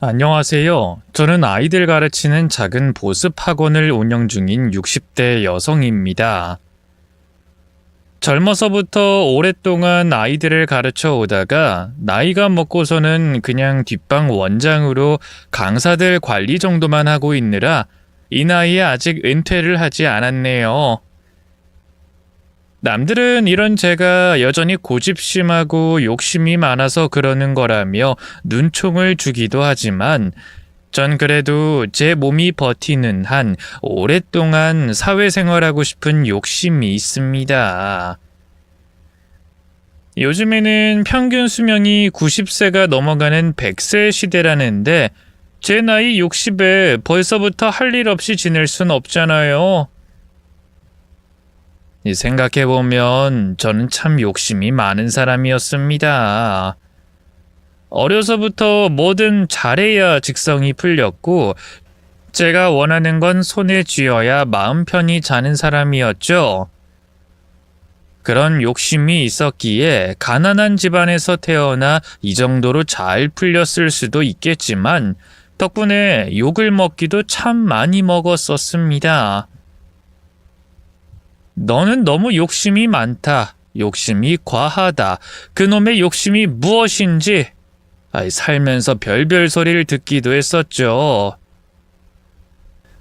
안녕하세요. 저는 아이들 가르치는 작은 보습 학원을 운영 중인 60대 여성입니다. 젊어서부터 오랫동안 아이들을 가르쳐 오다가 나이가 먹고서는 그냥 뒷방 원장으로 강사들 관리 정도만 하고 있느라 이 나이에 아직 은퇴를 하지 않았네요. 남들은 이런 제가 여전히 고집심하고 욕심이 많아서 그러는 거라며 눈총을 주기도 하지만 전 그래도 제 몸이 버티는 한 오랫동안 사회생활하고 싶은 욕심이 있습니다. 요즘에는 평균 수명이 90세가 넘어가는 100세 시대라는데 제 나이 60에 벌써부터 할 일 없이 지낼 순 없잖아요. 생각해보면 저는 참 욕심이 많은 사람이었습니다. 어려서부터 뭐든 잘해야 직성이 풀렸고 제가 원하는 건 손에 쥐어야 마음 편히 자는 사람이었죠. 그런 욕심이 있었기에 가난한 집안에서 태어나 이 정도로 잘 풀렸을 수도 있겠지만 덕분에 욕을 먹기도 참 많이 먹었었습니다. 너는 너무 욕심이 많다. 욕심이 과하다. 그놈의 욕심이 무엇인지 살면서 별별 소리를 듣기도 했었죠.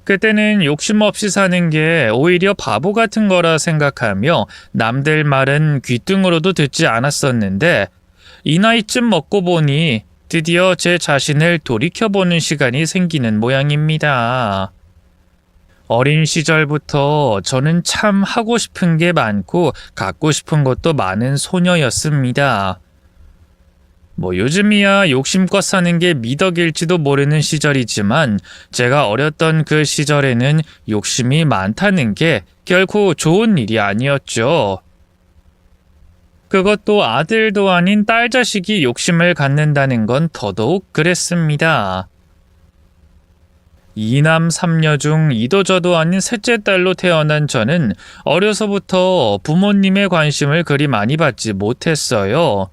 그때는 욕심 없이 사는 게 오히려 바보 같은 거라 생각하며 남들 말은 귀등으로도 듣지 않았었는데 이 나이쯤 먹고 보니 드디어 제 자신을 돌이켜보는 시간이 생기는 모양입니다. 어린 시절부터 저는 참 하고 싶은 게 많고 갖고 싶은 것도 많은 소녀였습니다. 요즘이야 욕심껏 사는 게 미덕일지도 모르는 시절이지만 제가 어렸던 그 시절에는 욕심이 많다는 게 결코 좋은 일이 아니었죠. 그것도 아들도 아닌 딸 자식이 욕심을 갖는다는 건 더더욱 그랬습니다. 이남 삼녀 중 이도저도 아닌 셋째 딸로 태어난 저는 어려서부터 부모님의 관심을 그리 많이 받지 못했어요.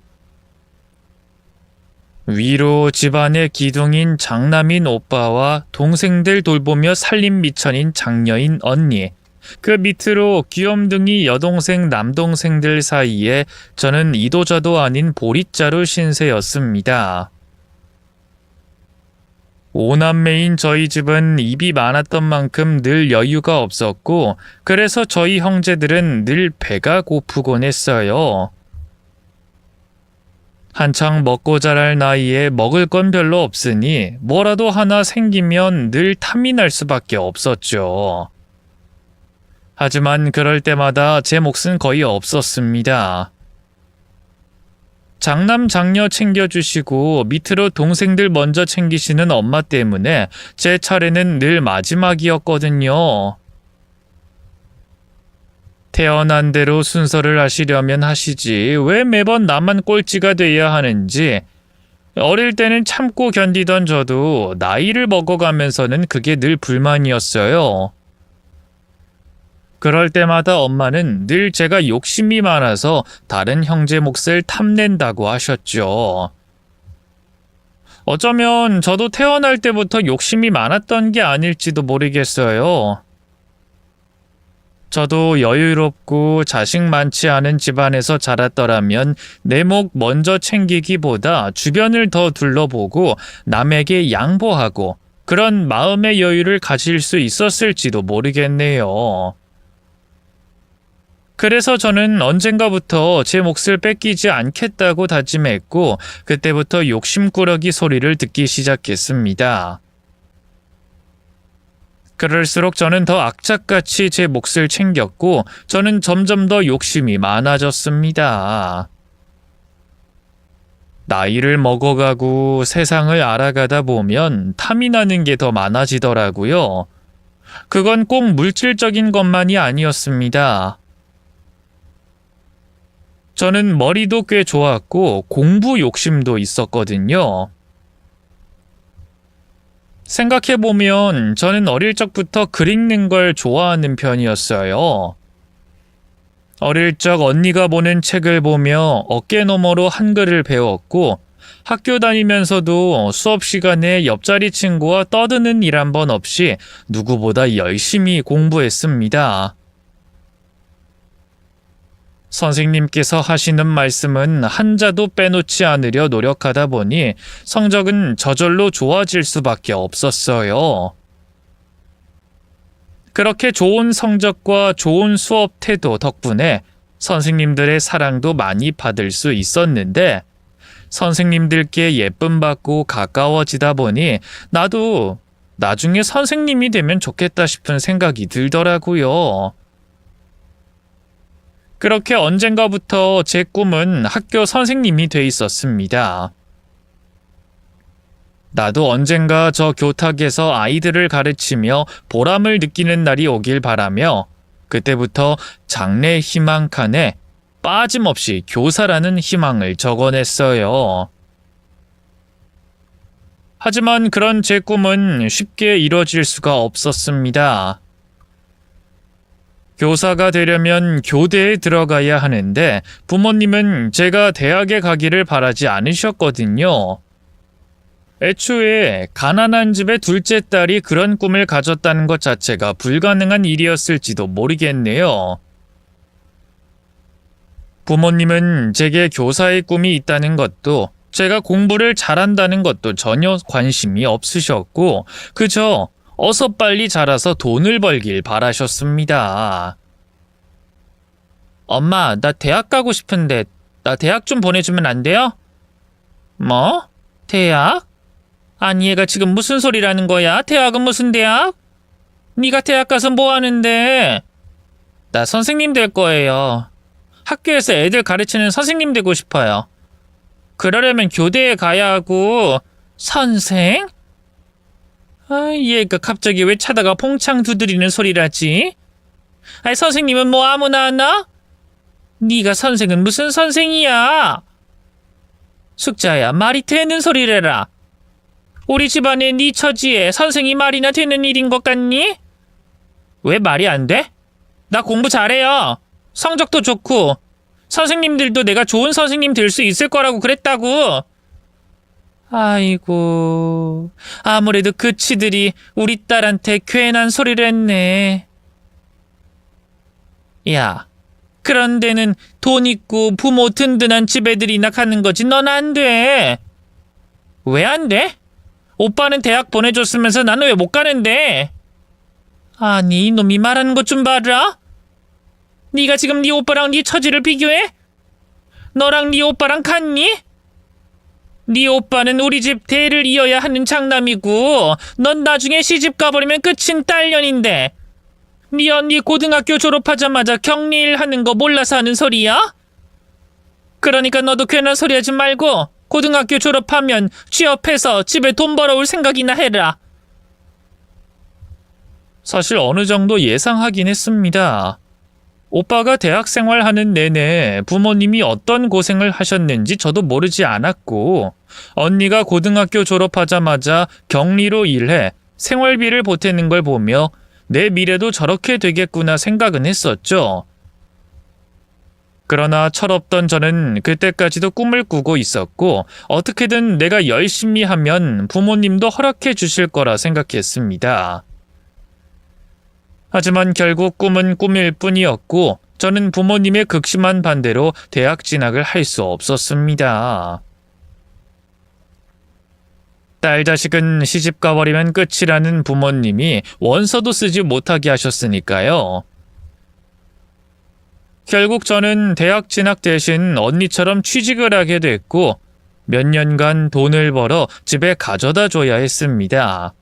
위로 집안의 기둥인 장남인 오빠와 동생들 돌보며 살림 미천인 장녀인 언니, 그 밑으로 귀염둥이 여동생 남동생들 사이에 저는 이도저도 아닌 보릿자루 신세였습니다. 오남매인 저희 집은 입이 많았던 만큼 늘 여유가 없었고 그래서 저희 형제들은 늘 배가 고프곤 했어요. 한창 먹고 자랄 나이에 먹을 건 별로 없으니 뭐라도 하나 생기면 늘 탐이 날 수밖에 없었죠. 하지만 그럴 때마다 제 몫은 거의 없었습니다. 장남 장녀 챙겨주시고 밑으로 동생들 먼저 챙기시는 엄마 때문에 제 차례는 늘 마지막이었거든요. 태어난 대로 순서를 하시려면 하시지 왜 매번 나만 꼴찌가 돼야 하는지 어릴 때는 참고 견디던 저도 나이를 먹어가면서는 그게 늘 불만이었어요. 그럴 때마다 엄마는 늘 제가 욕심이 많아서 다른 형제 몫을 탐낸다고 하셨죠. 어쩌면 저도 태어날 때부터 욕심이 많았던 게 아닐지도 모르겠어요. 저도 여유롭고 자식 많지 않은 집안에서 자랐더라면 내 목 먼저 챙기기보다 주변을 더 둘러보고 남에게 양보하고 그런 마음의 여유를 가질 수 있었을지도 모르겠네요. 그래서 저는 언젠가부터 제 몫을 뺏기지 않겠다고 다짐했고 그때부터 욕심꾸러기 소리를 듣기 시작했습니다. 그럴수록 저는 더 악착같이 제 몫을 챙겼고 저는 점점 더 욕심이 많아졌습니다. 나이를 먹어가고 세상을 알아가다 보면 탐이 나는 게 더 많아지더라고요. 그건 꼭 물질적인 것만이 아니었습니다. 저는 머리도 꽤 좋았고 공부 욕심도 있었거든요. 생각해보면 저는 어릴 적부터 글 읽는 걸 좋아하는 편이었어요. 어릴 적 언니가 보는 책을 보며 어깨너머로 한글을 배웠고 학교 다니면서도 수업 시간에 옆자리 친구와 떠드는 일 한 번 없이 누구보다 열심히 공부했습니다. 선생님께서 하시는 말씀은 한자도 빼놓지 않으려 노력하다 보니 성적은 저절로 좋아질 수밖에 없었어요. 그렇게 좋은 성적과 좋은 수업 태도 덕분에 선생님들의 사랑도 많이 받을 수 있었는데 선생님들께 예쁨 받고 가까워지다 보니 나도 나중에 선생님이 되면 좋겠다 싶은 생각이 들더라고요. 그렇게 언젠가부터 제 꿈은 학교 선생님이 돼 있었습니다. 나도 언젠가 저 교탁에서 아이들을 가르치며 보람을 느끼는 날이 오길 바라며 그때부터 장래 희망 칸에 빠짐없이 교사라는 희망을 적어냈어요. 하지만 그런 제 꿈은 쉽게 이뤄질 수가 없었습니다. 교사가 되려면 교대에 들어가야 하는데 부모님은 제가 대학에 가기를 바라지 않으셨거든요. 애초에 가난한 집의 둘째 딸이 그런 꿈을 가졌다는 것 자체가 불가능한 일이었을지도 모르겠네요. 부모님은 제게 교사의 꿈이 있다는 것도 제가 공부를 잘한다는 것도 전혀 관심이 없으셨고 그저 어서 빨리 자라서 돈을 벌길 바라셨습니다. 엄마, 나 대학 가고 싶은데 나 대학 좀 보내주면 안 돼요? 뭐? 대학? 아니 얘가 지금 무슨 소리라는 거야? 대학은 무슨 대학? 네가 대학 가서 뭐 하는데? 나 선생님 될 거예요. 학교에서 애들 가르치는 선생님 되고 싶어요. 그러려면 교대에 가야 하고 선생? 아, 얘가 갑자기 왜 차다가 퐁창 두드리는 소리라지? 아이 선생님은 뭐 아무나 하나? 네가 선생은 무슨 선생이야? 숙자야 말이 되는 소리래라. 우리 집안에 네 처지에 선생이 말이나 되는 일인 것 같니? 왜 말이 안 돼? 나 공부 잘해요. 성적도 좋고 선생님들도 내가 좋은 선생님 될 수 있을 거라고 그랬다고. 아이고 아무래도 그 치들이 우리 딸한테 괜한 소리를 했네. 야 그런 데는 돈 있고 부모 든든한 집 애들이나 가는 거지 넌 안 돼. 왜 안 돼? 오빠는 대학 보내줬으면서 나는 왜 못 가는데? 아니 이놈이 말하는 것 좀 봐라. 네가 지금 네 오빠랑 네 처지를 비교해? 너랑 네 오빠랑 같니? 네 오빠는 우리 집 대를 이어야 하는 장남이고 넌 나중에 시집 가버리면 끝인 딸년인데 네 언니 고등학교 졸업하자마자 격리일 하는 거 몰라서 하는 소리야? 그러니까 너도 괜한 소리 하지 말고 고등학교 졸업하면 취업해서 집에 돈 벌어올 생각이나 해라. 사실 어느 정도 예상하긴 했습니다. 오빠가 대학 생활하는 내내 부모님이 어떤 고생을 하셨는지 저도 모르지 않았고 언니가 고등학교 졸업하자마자 격리로 일해 생활비를 보태는 걸 보며 내 미래도 저렇게 되겠구나 생각은 했었죠. 그러나 철없던 저는 그때까지도 꿈을 꾸고 있었고 어떻게든 내가 열심히 하면 부모님도 허락해 주실 거라 생각했습니다. 하지만 결국 꿈은 꿈일 뿐이었고 저는 부모님의 극심한 반대로 대학 진학을 할 수 없었습니다. 딸 자식은 시집 가버리면 끝이라는 부모님이 원서도 쓰지 못하게 하셨으니까요. 결국 저는 대학 진학 대신 언니처럼 취직을 하게 됐고 몇 년간 돈을 벌어 집에 가져다 줘야 했습니다.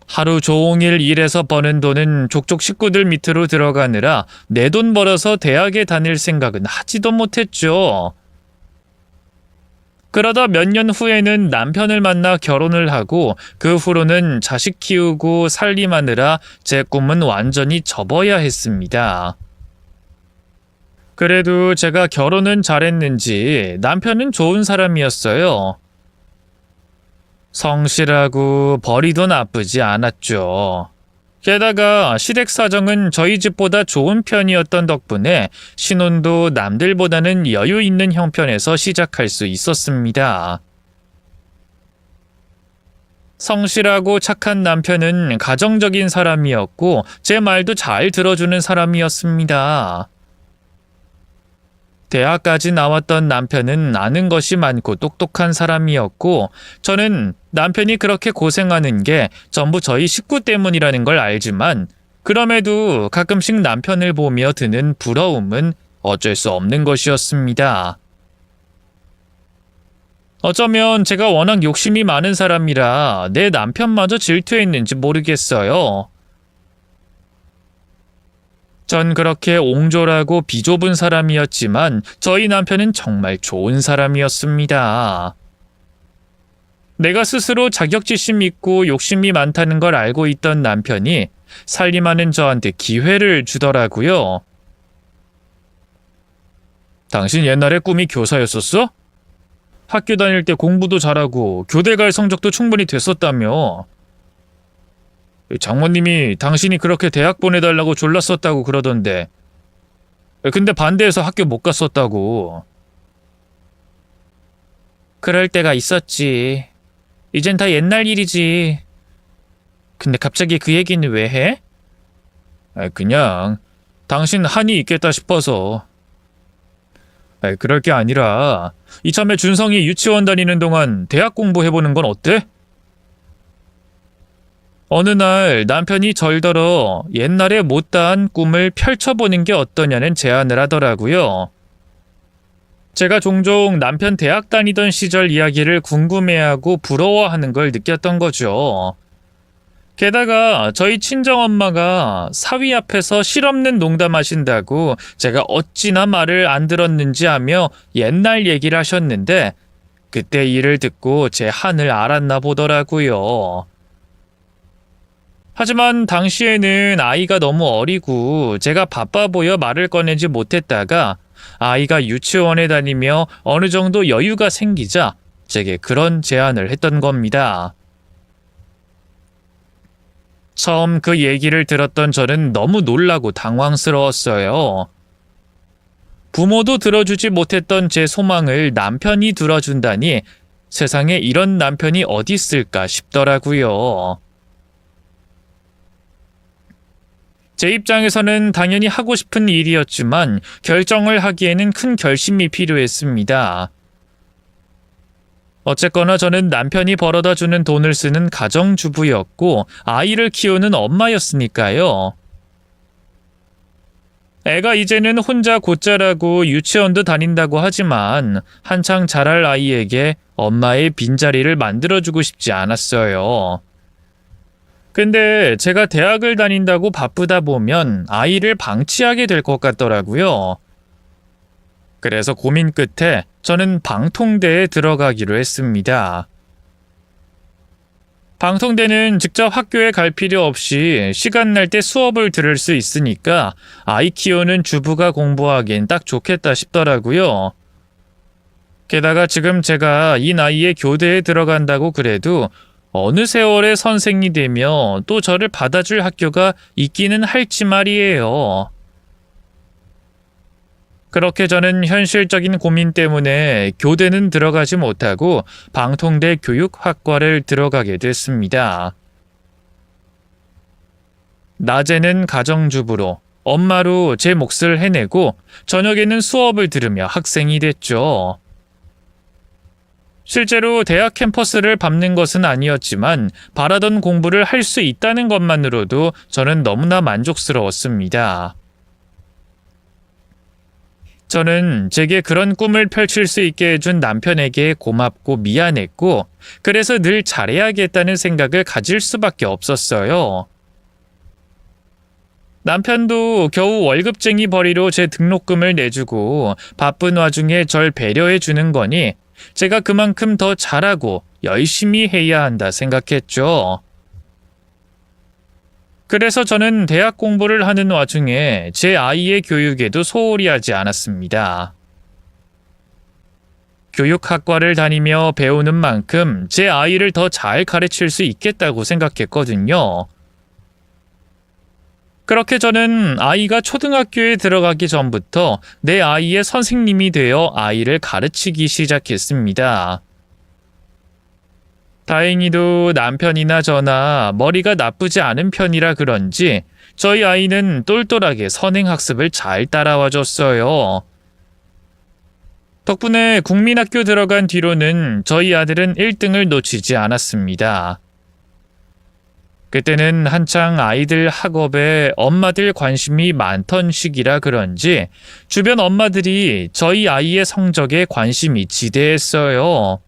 하루 종일 일해서 버는 돈은 족족 식구들 밑으로 들어가느라 내 돈 벌어서 대학에 다닐 생각은 하지도 못했죠. 그러다 몇 년 후에는 남편을 만나 결혼을 하고 그 후로는 자식 키우고 살림하느라 제 꿈은 완전히 접어야 했습니다. 그래도 제가 결혼은 잘했는지 남편은 좋은 사람이었어요. 성실하고 벌이도 나쁘지 않았죠. 게다가 시댁 사정은 저희 집보다 좋은 편이었던 덕분에 신혼도 남들보다는 여유 있는 형편에서 시작할 수 있었습니다. 성실하고 착한 남편은 가정적인 사람이었고 제 말도 잘 들어주는 사람이었습니다. 대학까지 나왔던 남편은 아는 것이 많고 똑똑한 사람이었고 저는 남편이 그렇게 고생하는 게 전부 저희 식구 때문이라는 걸 알지만 그럼에도 가끔씩 남편을 보며 드는 부러움은 어쩔 수 없는 것이었습니다. 어쩌면 제가 워낙 욕심이 많은 사람이라 내 남편마저 질투했는지 모르겠어요. 전 그렇게 옹졸하고 비좁은 사람이었지만 저희 남편은 정말 좋은 사람이었습니다. 내가 스스로 자격지심 있고 욕심이 많다는 걸 알고 있던 남편이 살림하는 저한테 기회를 주더라고요. 당신 옛날에 꿈이 교사였었어? 학교 다닐 때 공부도 잘하고 교대 갈 성적도 충분히 됐었다며. 장모님이 당신이 그렇게 대학 보내달라고 졸랐었다고 그러던데. 근데 반대해서 학교 못 갔었다고. 그럴 때가 있었지. 이젠 다 옛날 일이지. 근데 갑자기 그 얘기는 왜 해? 그냥 당신 한이 있겠다 싶어서. 그럴 게 아니라 이참에 준성이 유치원 다니는 동안 대학 공부해보는 건 어때? 어느 날 남편이 절더러 옛날에 못다한 꿈을 펼쳐보는 게 어떠냐는 제안을 하더라고요. 제가 종종 남편 대학 다니던 시절 이야기를 궁금해하고 부러워하는 걸 느꼈던 거죠. 게다가 저희 친정엄마가 사위 앞에서 실없는 농담하신다고 제가 어찌나 말을 안 들었는지 하며 옛날 얘기를 하셨는데 그때 일을 듣고 제 한을 알았나 보더라고요. 하지만 당시에는 아이가 너무 어리고 제가 바빠 보여 말을 꺼내지 못했다가 아이가 유치원에 다니며 어느 정도 여유가 생기자 제게 그런 제안을 했던 겁니다. 처음 그 얘기를 들었던 저는 너무 놀라고 당황스러웠어요. 부모도 들어주지 못했던 제 소망을 남편이 들어준다니 세상에 이런 남편이 어디 있을까 싶더라고요. 제 입장에서는 당연히 하고 싶은 일이었지만 결정을 하기에는 큰 결심이 필요했습니다. 어쨌거나 저는 남편이 벌어다 주는 돈을 쓰는 가정주부였고 아이를 키우는 엄마였으니까요. 애가 이제는 혼자 곧 자라고 유치원도 다닌다고 하지만 한창 자랄 아이에게 엄마의 빈자리를 만들어주고 싶지 않았어요. 근데 제가 대학을 다닌다고 바쁘다 보면 아이를 방치하게 될 것 같더라고요. 그래서 고민 끝에 저는 방통대에 들어가기로 했습니다. 방통대는 직접 학교에 갈 필요 없이 시간 날 때 수업을 들을 수 있으니까 아이 키우는 주부가 공부하기엔 딱 좋겠다 싶더라고요. 게다가 지금 제가 이 나이에 교대에 들어간다고 그래도 어느 세월에 선생이 되며 또 저를 받아줄 학교가 있기는 할지 말이에요. 그렇게 저는 현실적인 고민 때문에 교대는 들어가지 못하고 방통대 교육학과를 들어가게 됐습니다. 낮에는 가정주부로, 엄마로 제 몫을 해내고 저녁에는 수업을 들으며 학생이 됐죠. 실제로 대학 캠퍼스를 밟는 것은 아니었지만 바라던 공부를 할 수 있다는 것만으로도 저는 너무나 만족스러웠습니다. 저는 제게 그런 꿈을 펼칠 수 있게 해준 남편에게 고맙고 미안했고 그래서 늘 잘해야겠다는 생각을 가질 수밖에 없었어요. 남편도 겨우 월급쟁이 벌이로 제 등록금을 내주고 바쁜 와중에 절 배려해 주는 거니 제가 그만큼 더 잘하고 열심히 해야 한다 생각했죠. 그래서 저는 대학 공부를 하는 와중에 제 아이의 교육에도 소홀히 하지 않았습니다. 교육학과를 다니며 배우는 만큼 제 아이를 더 잘 가르칠 수 있겠다고 생각했거든요. 그렇게 저는 아이가 초등학교에 들어가기 전부터 내 아이의 선생님이 되어 아이를 가르치기 시작했습니다. 다행히도 남편이나 저나 머리가 나쁘지 않은 편이라 그런지 저희 아이는 똘똘하게 선행학습을 잘 따라와 줬어요. 덕분에 국민학교 들어간 뒤로는 저희 아들은 1등을 놓치지 않았습니다. 그때는 한창 아이들 학업에 엄마들 관심이 많던 시기라 그런지 주변 엄마들이 저희 아이의 성적에 관심이 지대했어요.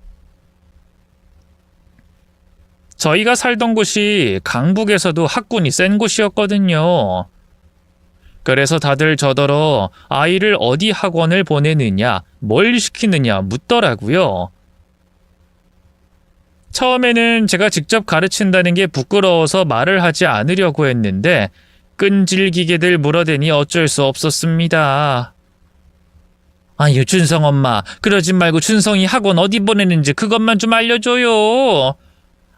저희가 살던 곳이 강북에서도 학군이 센 곳이었거든요. 그래서 다들 저더러 아이를 어디 학원을 보내느냐, 뭘 시키느냐 묻더라고요. 처음에는 제가 직접 가르친다는 게 부끄러워서 말을 하지 않으려고 했는데 끈질기게들 물어대니 어쩔 수 없었습니다. 아유, 준성 엄마, 그러지 말고 준성이 학원 어디 보내는지 그것만 좀 알려줘요.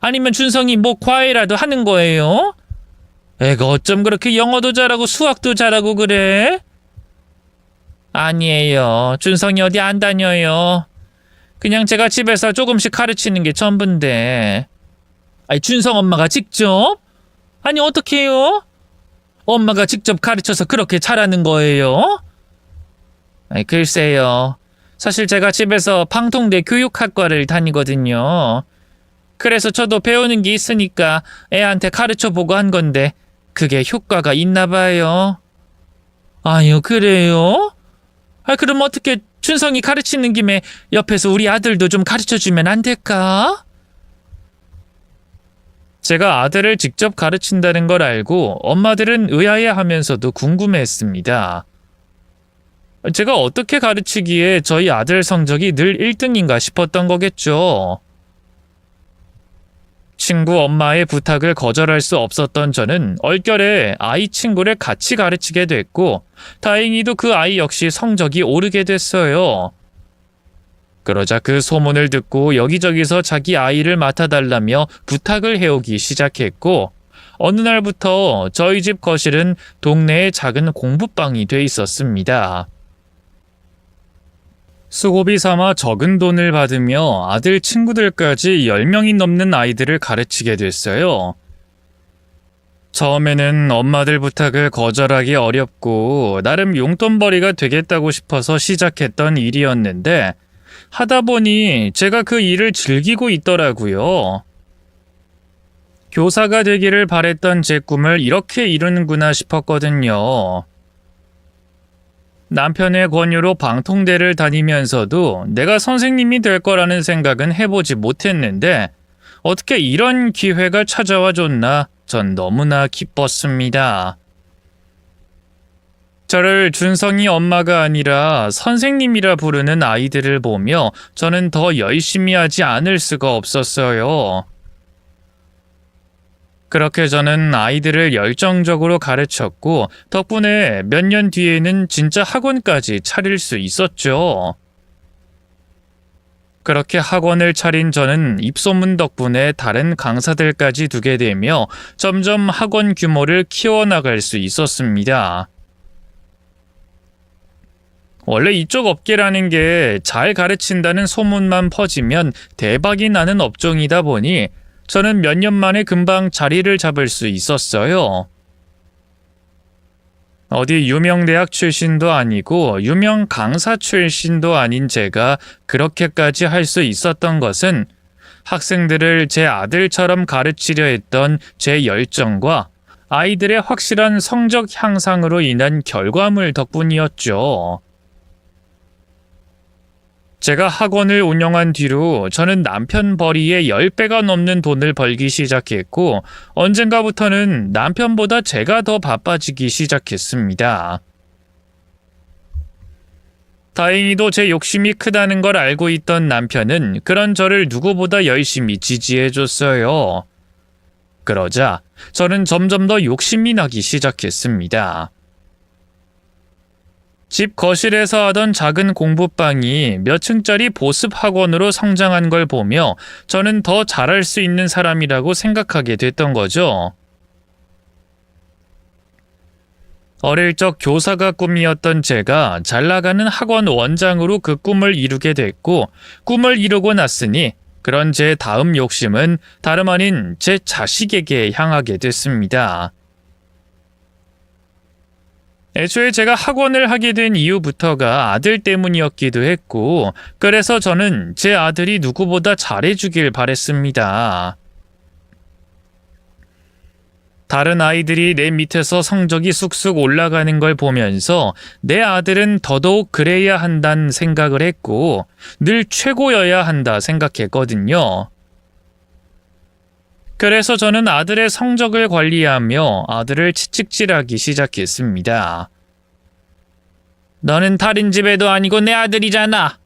아니면 준성이 뭐 과외라도 하는 거예요? 애가 어쩜 그렇게 영어도 잘하고 수학도 잘하고 그래? 아니에요. 준성이 어디 안 다녀요. 그냥 제가 집에서 조금씩 가르치는 게 전부인데. 아니, 준성 엄마가 직접? 아니, 어떻게 해요? 엄마가 직접 가르쳐서 그렇게 잘하는 거예요? 아니, 글쎄요. 사실 제가 집에서 방통대 교육학과를 다니거든요. 그래서 저도 배우는 게 있으니까 애한테 가르쳐보고 한 건데 그게 효과가 있나 봐요. 아유, 그래요? 그럼 어떻게 준성이 가르치는 김에 옆에서 우리 아들도 좀 가르쳐주면 안 될까? 제가 아들을 직접 가르친다는 걸 알고 엄마들은 의아해하면서도 궁금해했습니다. 제가 어떻게 가르치기에 저희 아들 성적이 늘 1등인가 싶었던 거겠죠. 친구 엄마의 부탁을 거절할 수 없었던 저는 얼결에 아이 친구를 같이 가르치게 됐고 다행히도 그 아이 역시 성적이 오르게 됐어요. 그러자 그 소문을 듣고 여기저기서 자기 아이를 맡아달라며 부탁을 해오기 시작했고 어느 날부터 저희 집 거실은 동네의 작은 공부방이 돼 있었습니다. 수고비 삼아 적은 돈을 받으며 아들 친구들까지 10명이 넘는 아이들을 가르치게 됐어요. 처음에는 엄마들 부탁을 거절하기 어렵고 나름 용돈벌이가 되겠다고 싶어서 시작했던 일이었는데 하다 보니 제가 그 일을 즐기고 있더라고요. 교사가 되기를 바랬던 제 꿈을 이렇게 이루는구나 싶었거든요. 남편의 권유로 방통대를 다니면서도 내가 선생님이 될 거라는 생각은 해보지 못했는데 어떻게 이런 기회가 찾아와 줬나 전 너무나 기뻤습니다. 저를 준성이 엄마가 아니라 선생님이라 부르는 아이들을 보며 저는 더 열심히 하지 않을 수가 없었어요. 그렇게 저는 아이들을 열정적으로 가르쳤고 덕분에 몇 년 뒤에는 진짜 학원까지 차릴 수 있었죠. 그렇게 학원을 차린 저는 입소문 덕분에 다른 강사들까지 두게 되며 점점 학원 규모를 키워나갈 수 있었습니다. 원래 이쪽 업계라는 게 잘 가르친다는 소문만 퍼지면 대박이 나는 업종이다 보니 저는 몇 년 만에 금방 자리를 잡을 수 있었어요. 어디 유명 대학 출신도 아니고 유명 강사 출신도 아닌 제가 그렇게까지 할 수 있었던 것은 학생들을 제 아들처럼 가르치려 했던 제 열정과 아이들의 확실한 성적 향상으로 인한 결과물 덕분이었죠. 제가 학원을 운영한 뒤로 저는 남편 벌이의 10배가 넘는 돈을 벌기 시작했고 언젠가부터는 남편보다 제가 더 바빠지기 시작했습니다. 다행히도 제 욕심이 크다는 걸 알고 있던 남편은 그런 저를 누구보다 열심히 지지해줬어요. 그러자 저는 점점 더 욕심이 나기 시작했습니다. 집 거실에서 하던 작은 공부방이 몇 층짜리 보습 학원으로 성장한 걸 보며 저는 더 잘할 수 있는 사람이라고 생각하게 됐던 거죠. 어릴 적 교사가 꿈이었던 제가 잘 나가는 학원 원장으로 그 꿈을 이루게 됐고, 꿈을 이루고 났으니 그런 제 다음 욕심은 다름 아닌 제 자식에게 향하게 됐습니다. 애초에 제가 학원을 하게 된 이유부터가 아들 때문이었기도 했고, 그래서 저는 제 아들이 누구보다 잘해주길 바랬습니다. 다른 아이들이 내 밑에서 성적이 쑥쑥 올라가는 걸 보면서 내 아들은 더더욱 그래야 한다는 생각을 했고, 늘 최고여야 한다 생각했거든요. 그래서 저는 아들의 성적을 관리하며 아들을 채찍질하기 시작했습니다. 너는 다른 집 애도 아니고 내 아들이잖아.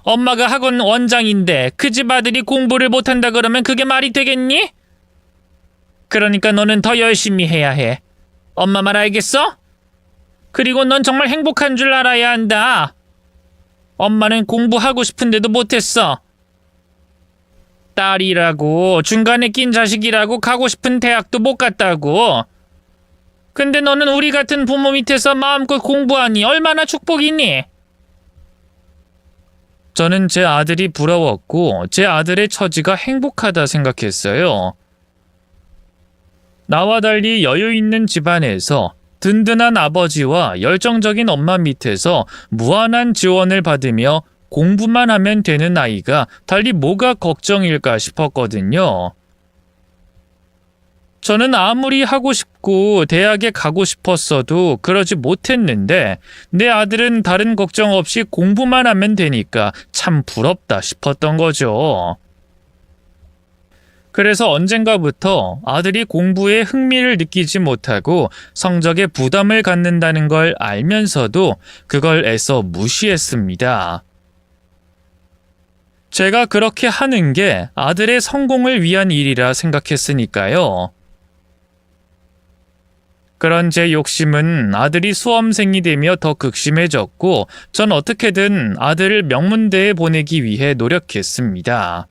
엄마가 학원 원장인데 그 집 아들이 공부를 못한다 그러면 그게 말이 되겠니? 그러니까 너는 더 열심히 해야 해. 엄마 말 알겠어? 그리고 넌 정말 행복한 줄 알아야 한다. 엄마는 공부하고 싶은데도 못했어. 딸이라고, 중간에 낀 자식이라고 가고 싶은 대학도 못 갔다고. 근데 너는 우리 같은 부모 밑에서 마음껏 공부하니 얼마나 축복이니? 저는 제 아들이 부러웠고 제 아들의 처지가 행복하다 생각했어요. 나와 달리 여유 있는 집안에서 든든한 아버지와 열정적인 엄마 밑에서 무한한 지원을 받으며 공부만 하면 되는 아이가 달리 뭐가 걱정일까 싶었거든요. 저는 아무리 하고 싶고 대학에 가고 싶었어도 그러지 못했는데 내 아들은 다른 걱정 없이 공부만 하면 되니까 참 부럽다 싶었던 거죠. 그래서 언젠가부터 아들이 공부에 흥미를 느끼지 못하고 성적에 부담을 갖는다는 걸 알면서도 그걸 애써 무시했습니다. 제가 그렇게 하는 게 아들의 성공을 위한 일이라 생각했으니까요. 그런 제 욕심은 아들이 수험생이 되며 더 극심해졌고 전 어떻게든 아들을 명문대에 보내기 위해 노력했습니다.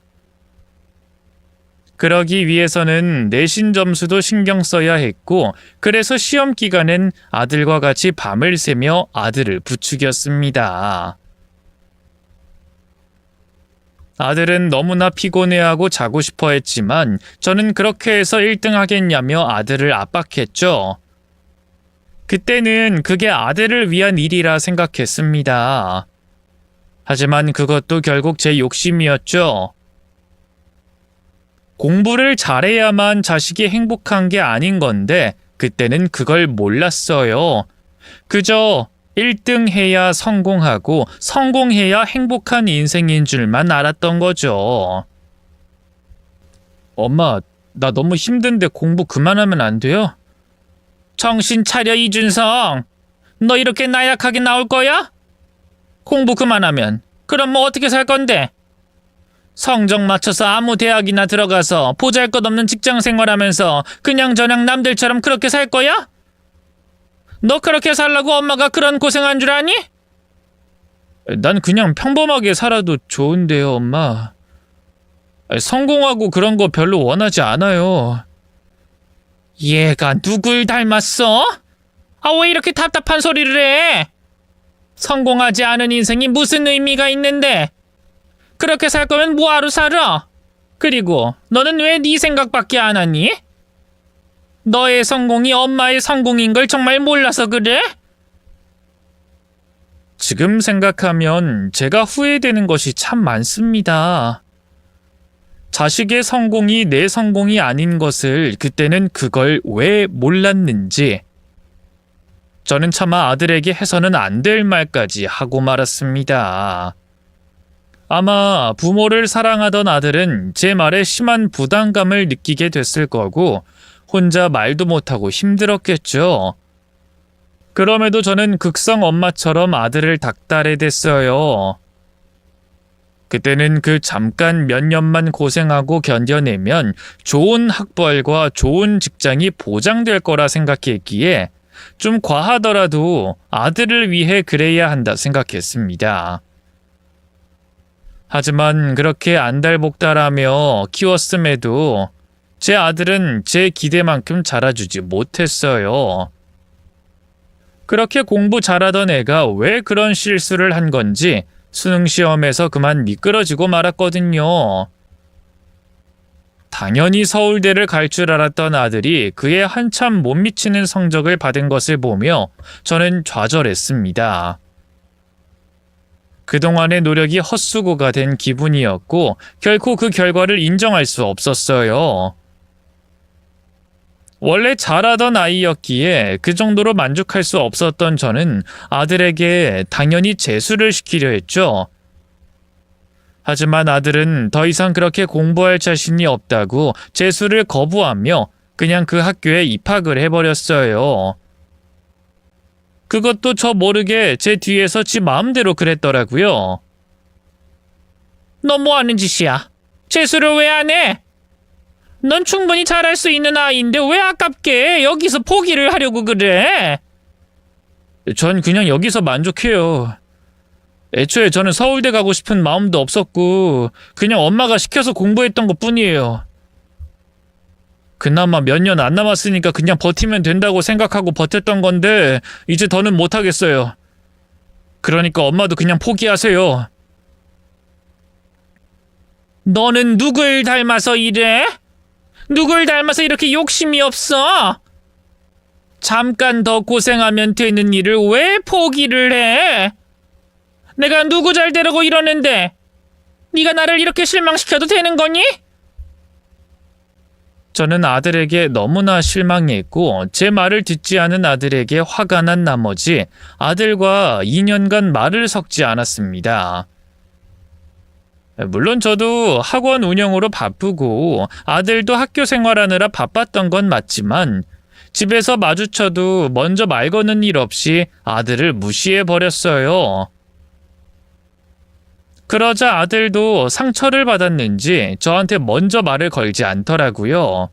그러기 위해서는 내신 점수도 신경 써야 했고 그래서 시험 기간엔 아들과 같이 밤을 새며 아들을 부추겼습니다. 아들은 너무나 피곤해하고 자고 싶어 했지만 저는 그렇게 해서 1등 하겠냐며 아들을 압박했죠. 그때는 그게 아들을 위한 일이라 생각했습니다. 하지만 그것도 결국 제 욕심이었죠. 공부를 잘해야만 자식이 행복한 게 아닌 건데 그때는 그걸 몰랐어요. 그저 1등 해야 성공하고 성공해야 행복한 인생인 줄만 알았던 거죠. 엄마, 나 너무 힘든데 공부 그만하면 안 돼요? 정신 차려 이준성. 너 이렇게 나약하게 나올 거야? 공부 그만하면 그럼 뭐 어떻게 살 건데? 성적 맞춰서 아무 대학이나 들어가서 보잘것없는 직장 생활하면서 그냥저냥 남들처럼 그렇게 살 거야? 너 그렇게 살라고 엄마가 그런 고생한 줄 아니? 난 그냥 평범하게 살아도 좋은데요, 엄마. 성공하고 그런 거 별로 원하지 않아요. 얘가 누굴 닮았어? 왜 이렇게 답답한 소리를 해? 성공하지 않은 인생이 무슨 의미가 있는데? 그렇게 살 거면 뭐하러 살아? 그리고 너는 왜 네 생각밖에 안 하니? 너의 성공이 엄마의 성공인 걸 정말 몰라서 그래? 지금 생각하면 제가 후회되는 것이 참 많습니다. 자식의 성공이 내 성공이 아닌 것을 그때는 그걸 왜 몰랐는지 저는 차마 아들에게 해서는 안 될 말까지 하고 말았습니다. 아마 부모를 사랑하던 아들은 제 말에 심한 부담감을 느끼게 됐을 거고 혼자 말도 못하고 힘들었겠죠. 그럼에도 저는 극성 엄마처럼 아들을 닥달해댔어요. 그때는 그 잠깐 몇 년만 고생하고 견뎌내면 좋은 학벌과 좋은 직장이 보장될 거라 생각했기에 좀 과하더라도 아들을 위해 그래야 한다 생각했습니다. 하지만 그렇게 안달복달하며 키웠음에도 제 아들은 제 기대만큼 자라주지 못했어요. 그렇게 공부 잘하던 애가 왜 그런 실수를 한 건지 수능 시험에서 그만 미끄러지고 말았거든요. 당연히 서울대를 갈 줄 알았던 아들이 그에 한참 못 미치는 성적을 받은 것을 보며 저는 좌절했습니다. 그동안의 노력이 헛수고가 된 기분이었고 결코 그 결과를 인정할 수 없었어요. 원래 잘하던 아이였기에 그 정도로 만족할 수 없었던 저는 아들에게 당연히 재수를 시키려 했죠. 하지만 아들은 더 이상 그렇게 공부할 자신이 없다고 재수를 거부하며 그냥 그 학교에 입학을 해버렸어요. 그것도 저 모르게 제 뒤에서 지 마음대로 그랬더라고요. 너 뭐 하는 짓이야? 재수를 왜 안 해? 넌 충분히 잘할 수 있는 아이인데 왜 아깝게 여기서 포기를 하려고 그래? 전 그냥 여기서 만족해요. 애초에 저는 서울대 가고 싶은 마음도 없었고 그냥 엄마가 시켜서 공부했던 것뿐이에요. 그나마 몇 년 안 남았으니까 그냥 버티면 된다고 생각하고 버텼던 건데 이제 더는 못하겠어요. 그러니까 엄마도 그냥 포기하세요. 너는 누굴 닮아서 이래? 누굴 닮아서 이렇게 욕심이 없어? 잠깐 더 고생하면 되는 일을 왜 포기를 해? 내가 누구 잘 되라고 이러는데 네가 나를 이렇게 실망시켜도 되는 거니? 저는 아들에게 너무나 실망했고 제 말을 듣지 않은 아들에게 화가 난 나머지 아들과 2년간 말을 섞지 않았습니다. 물론 저도 학원 운영으로 바쁘고 아들도 학교 생활하느라 바빴던 건 맞지만 집에서 마주쳐도 먼저 말 거는 일 없이 아들을 무시해버렸어요. 그러자 아들도 상처를 받았는지 저한테 먼저 말을 걸지 않더라고요.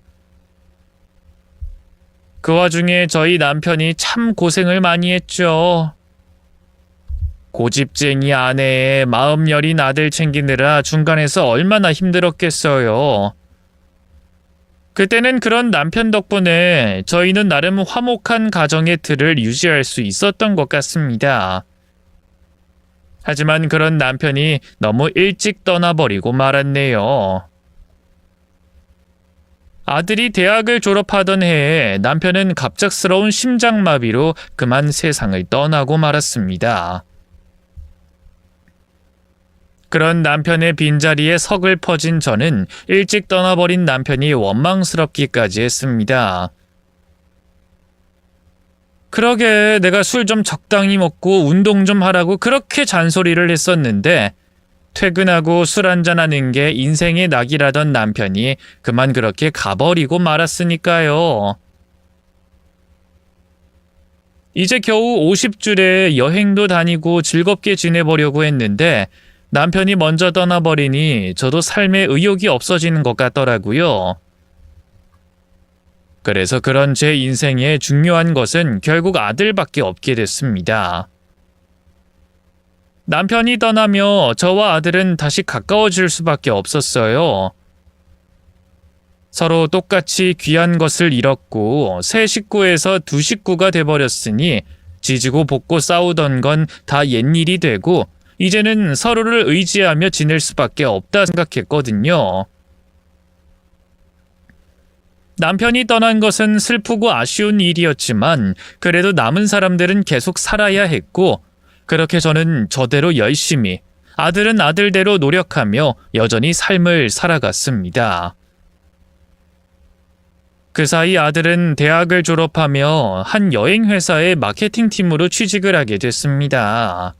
그 와중에 저희 남편이 참 고생을 많이 했죠. 고집쟁이 아내의 마음 여린 아들 챙기느라 중간에서 얼마나 힘들었겠어요. 그때는 그런 남편 덕분에 저희는 나름 화목한 가정의 틀을 유지할 수 있었던 것 같습니다. 하지만 그런 남편이 너무 일찍 떠나버리고 말았네요. 아들이 대학을 졸업하던 해에 남편은 갑작스러운 심장마비로 그만 세상을 떠나고 말았습니다. 그런 남편의 빈자리에 서글퍼진 저는 일찍 떠나버린 남편이 원망스럽기까지 했습니다. 그러게 내가 술 좀 적당히 먹고 운동 좀 하라고 그렇게 잔소리를 했었는데 퇴근하고 술 한잔하는 게 인생의 낙이라던 남편이 그만 그렇게 가버리고 말았으니까요. 이제 겨우 50줄에 여행도 다니고 즐겁게 지내보려고 했는데 남편이 먼저 떠나버리니 저도 삶에 의욕이 없어지는 것 같더라고요. 그래서 그런 제 인생에 중요한 것은 결국 아들밖에 없게 됐습니다. 남편이 떠나며 저와 아들은 다시 가까워질 수밖에 없었어요. 서로 똑같이 귀한 것을 잃었고 세 식구에서 두 식구가 돼버렸으니 지지고 볶고 싸우던 건 다 옛일이 되고 이제는 서로를 의지하며 지낼 수밖에 없다 생각했거든요. 남편이 떠난 것은 슬프고 아쉬운 일이었지만 그래도 남은 사람들은 계속 살아야 했고 그렇게 저는 저대로 열심히 아들은 아들대로 노력하며 여전히 삶을 살아갔습니다. 그 사이 아들은 대학을 졸업하며 한 여행회사의 마케팅팀으로 취직을 하게 됐습니다.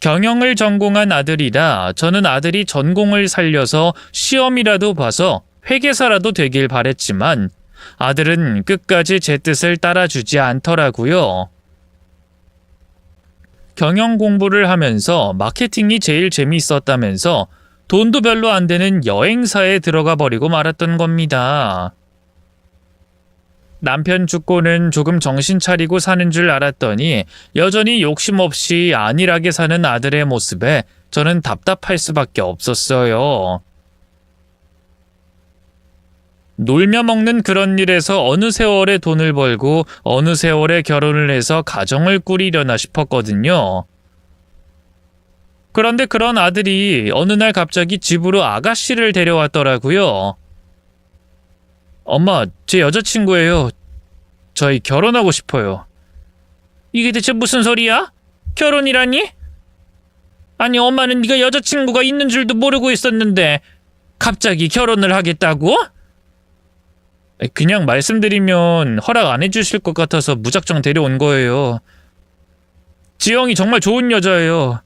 경영을 전공한 아들이라 저는 아들이 전공을 살려서 시험이라도 봐서 회계사라도 되길 바랬지만 아들은 끝까지 제 뜻을 따라주지 않더라고요. 경영 공부를 하면서 마케팅이 제일 재미있었다면서 돈도 별로 안 되는 여행사에 들어가 버리고 말았던 겁니다. 남편 죽고는 조금 정신 차리고 사는 줄 알았더니 여전히 욕심 없이 안일하게 사는 아들의 모습에 저는 답답할 수밖에 없었어요. 놀며 먹는 그런 일에서 어느 세월에 돈을 벌고 어느 세월에 결혼을 해서 가정을 꾸리려나 싶었거든요. 그런데 그런 아들이 어느 날 갑자기 집으로 아가씨를 데려왔더라고요. 엄마, 제 여자친구예요. 저희 결혼하고 싶어요. 이게 대체 무슨 소리야? 결혼이라니? 아니, 엄마는 네가 여자친구가 있는 줄도 모르고 있었는데 갑자기 결혼을 하겠다고? 그냥 말씀드리면 허락 안 해주실 것 같아서 무작정 데려온 거예요. 지영이 정말 좋은 여자예요.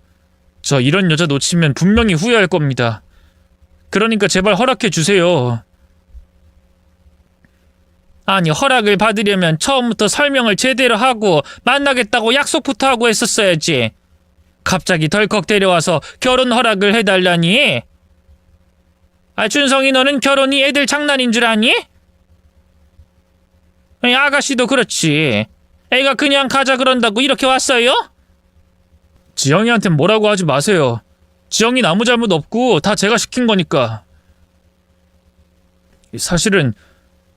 저 이런 여자 놓치면 분명히 후회할 겁니다. 그러니까 제발 허락해 주세요. 아니, 허락을 받으려면 처음부터 설명을 제대로 하고 만나겠다고 약속부터 하고 했었어야지. 갑자기 덜컥 데려와서 결혼 허락을 해달라니? 아, 준성이, 너는 결혼이 애들 장난인 줄 아니? 아가씨도 그렇지. 애가 그냥 가자 그런다고 이렇게 왔어요? 지영이한테 뭐라고 하지 마세요. 지영이는 아무 잘못 없고 다 제가 시킨 거니까. 사실은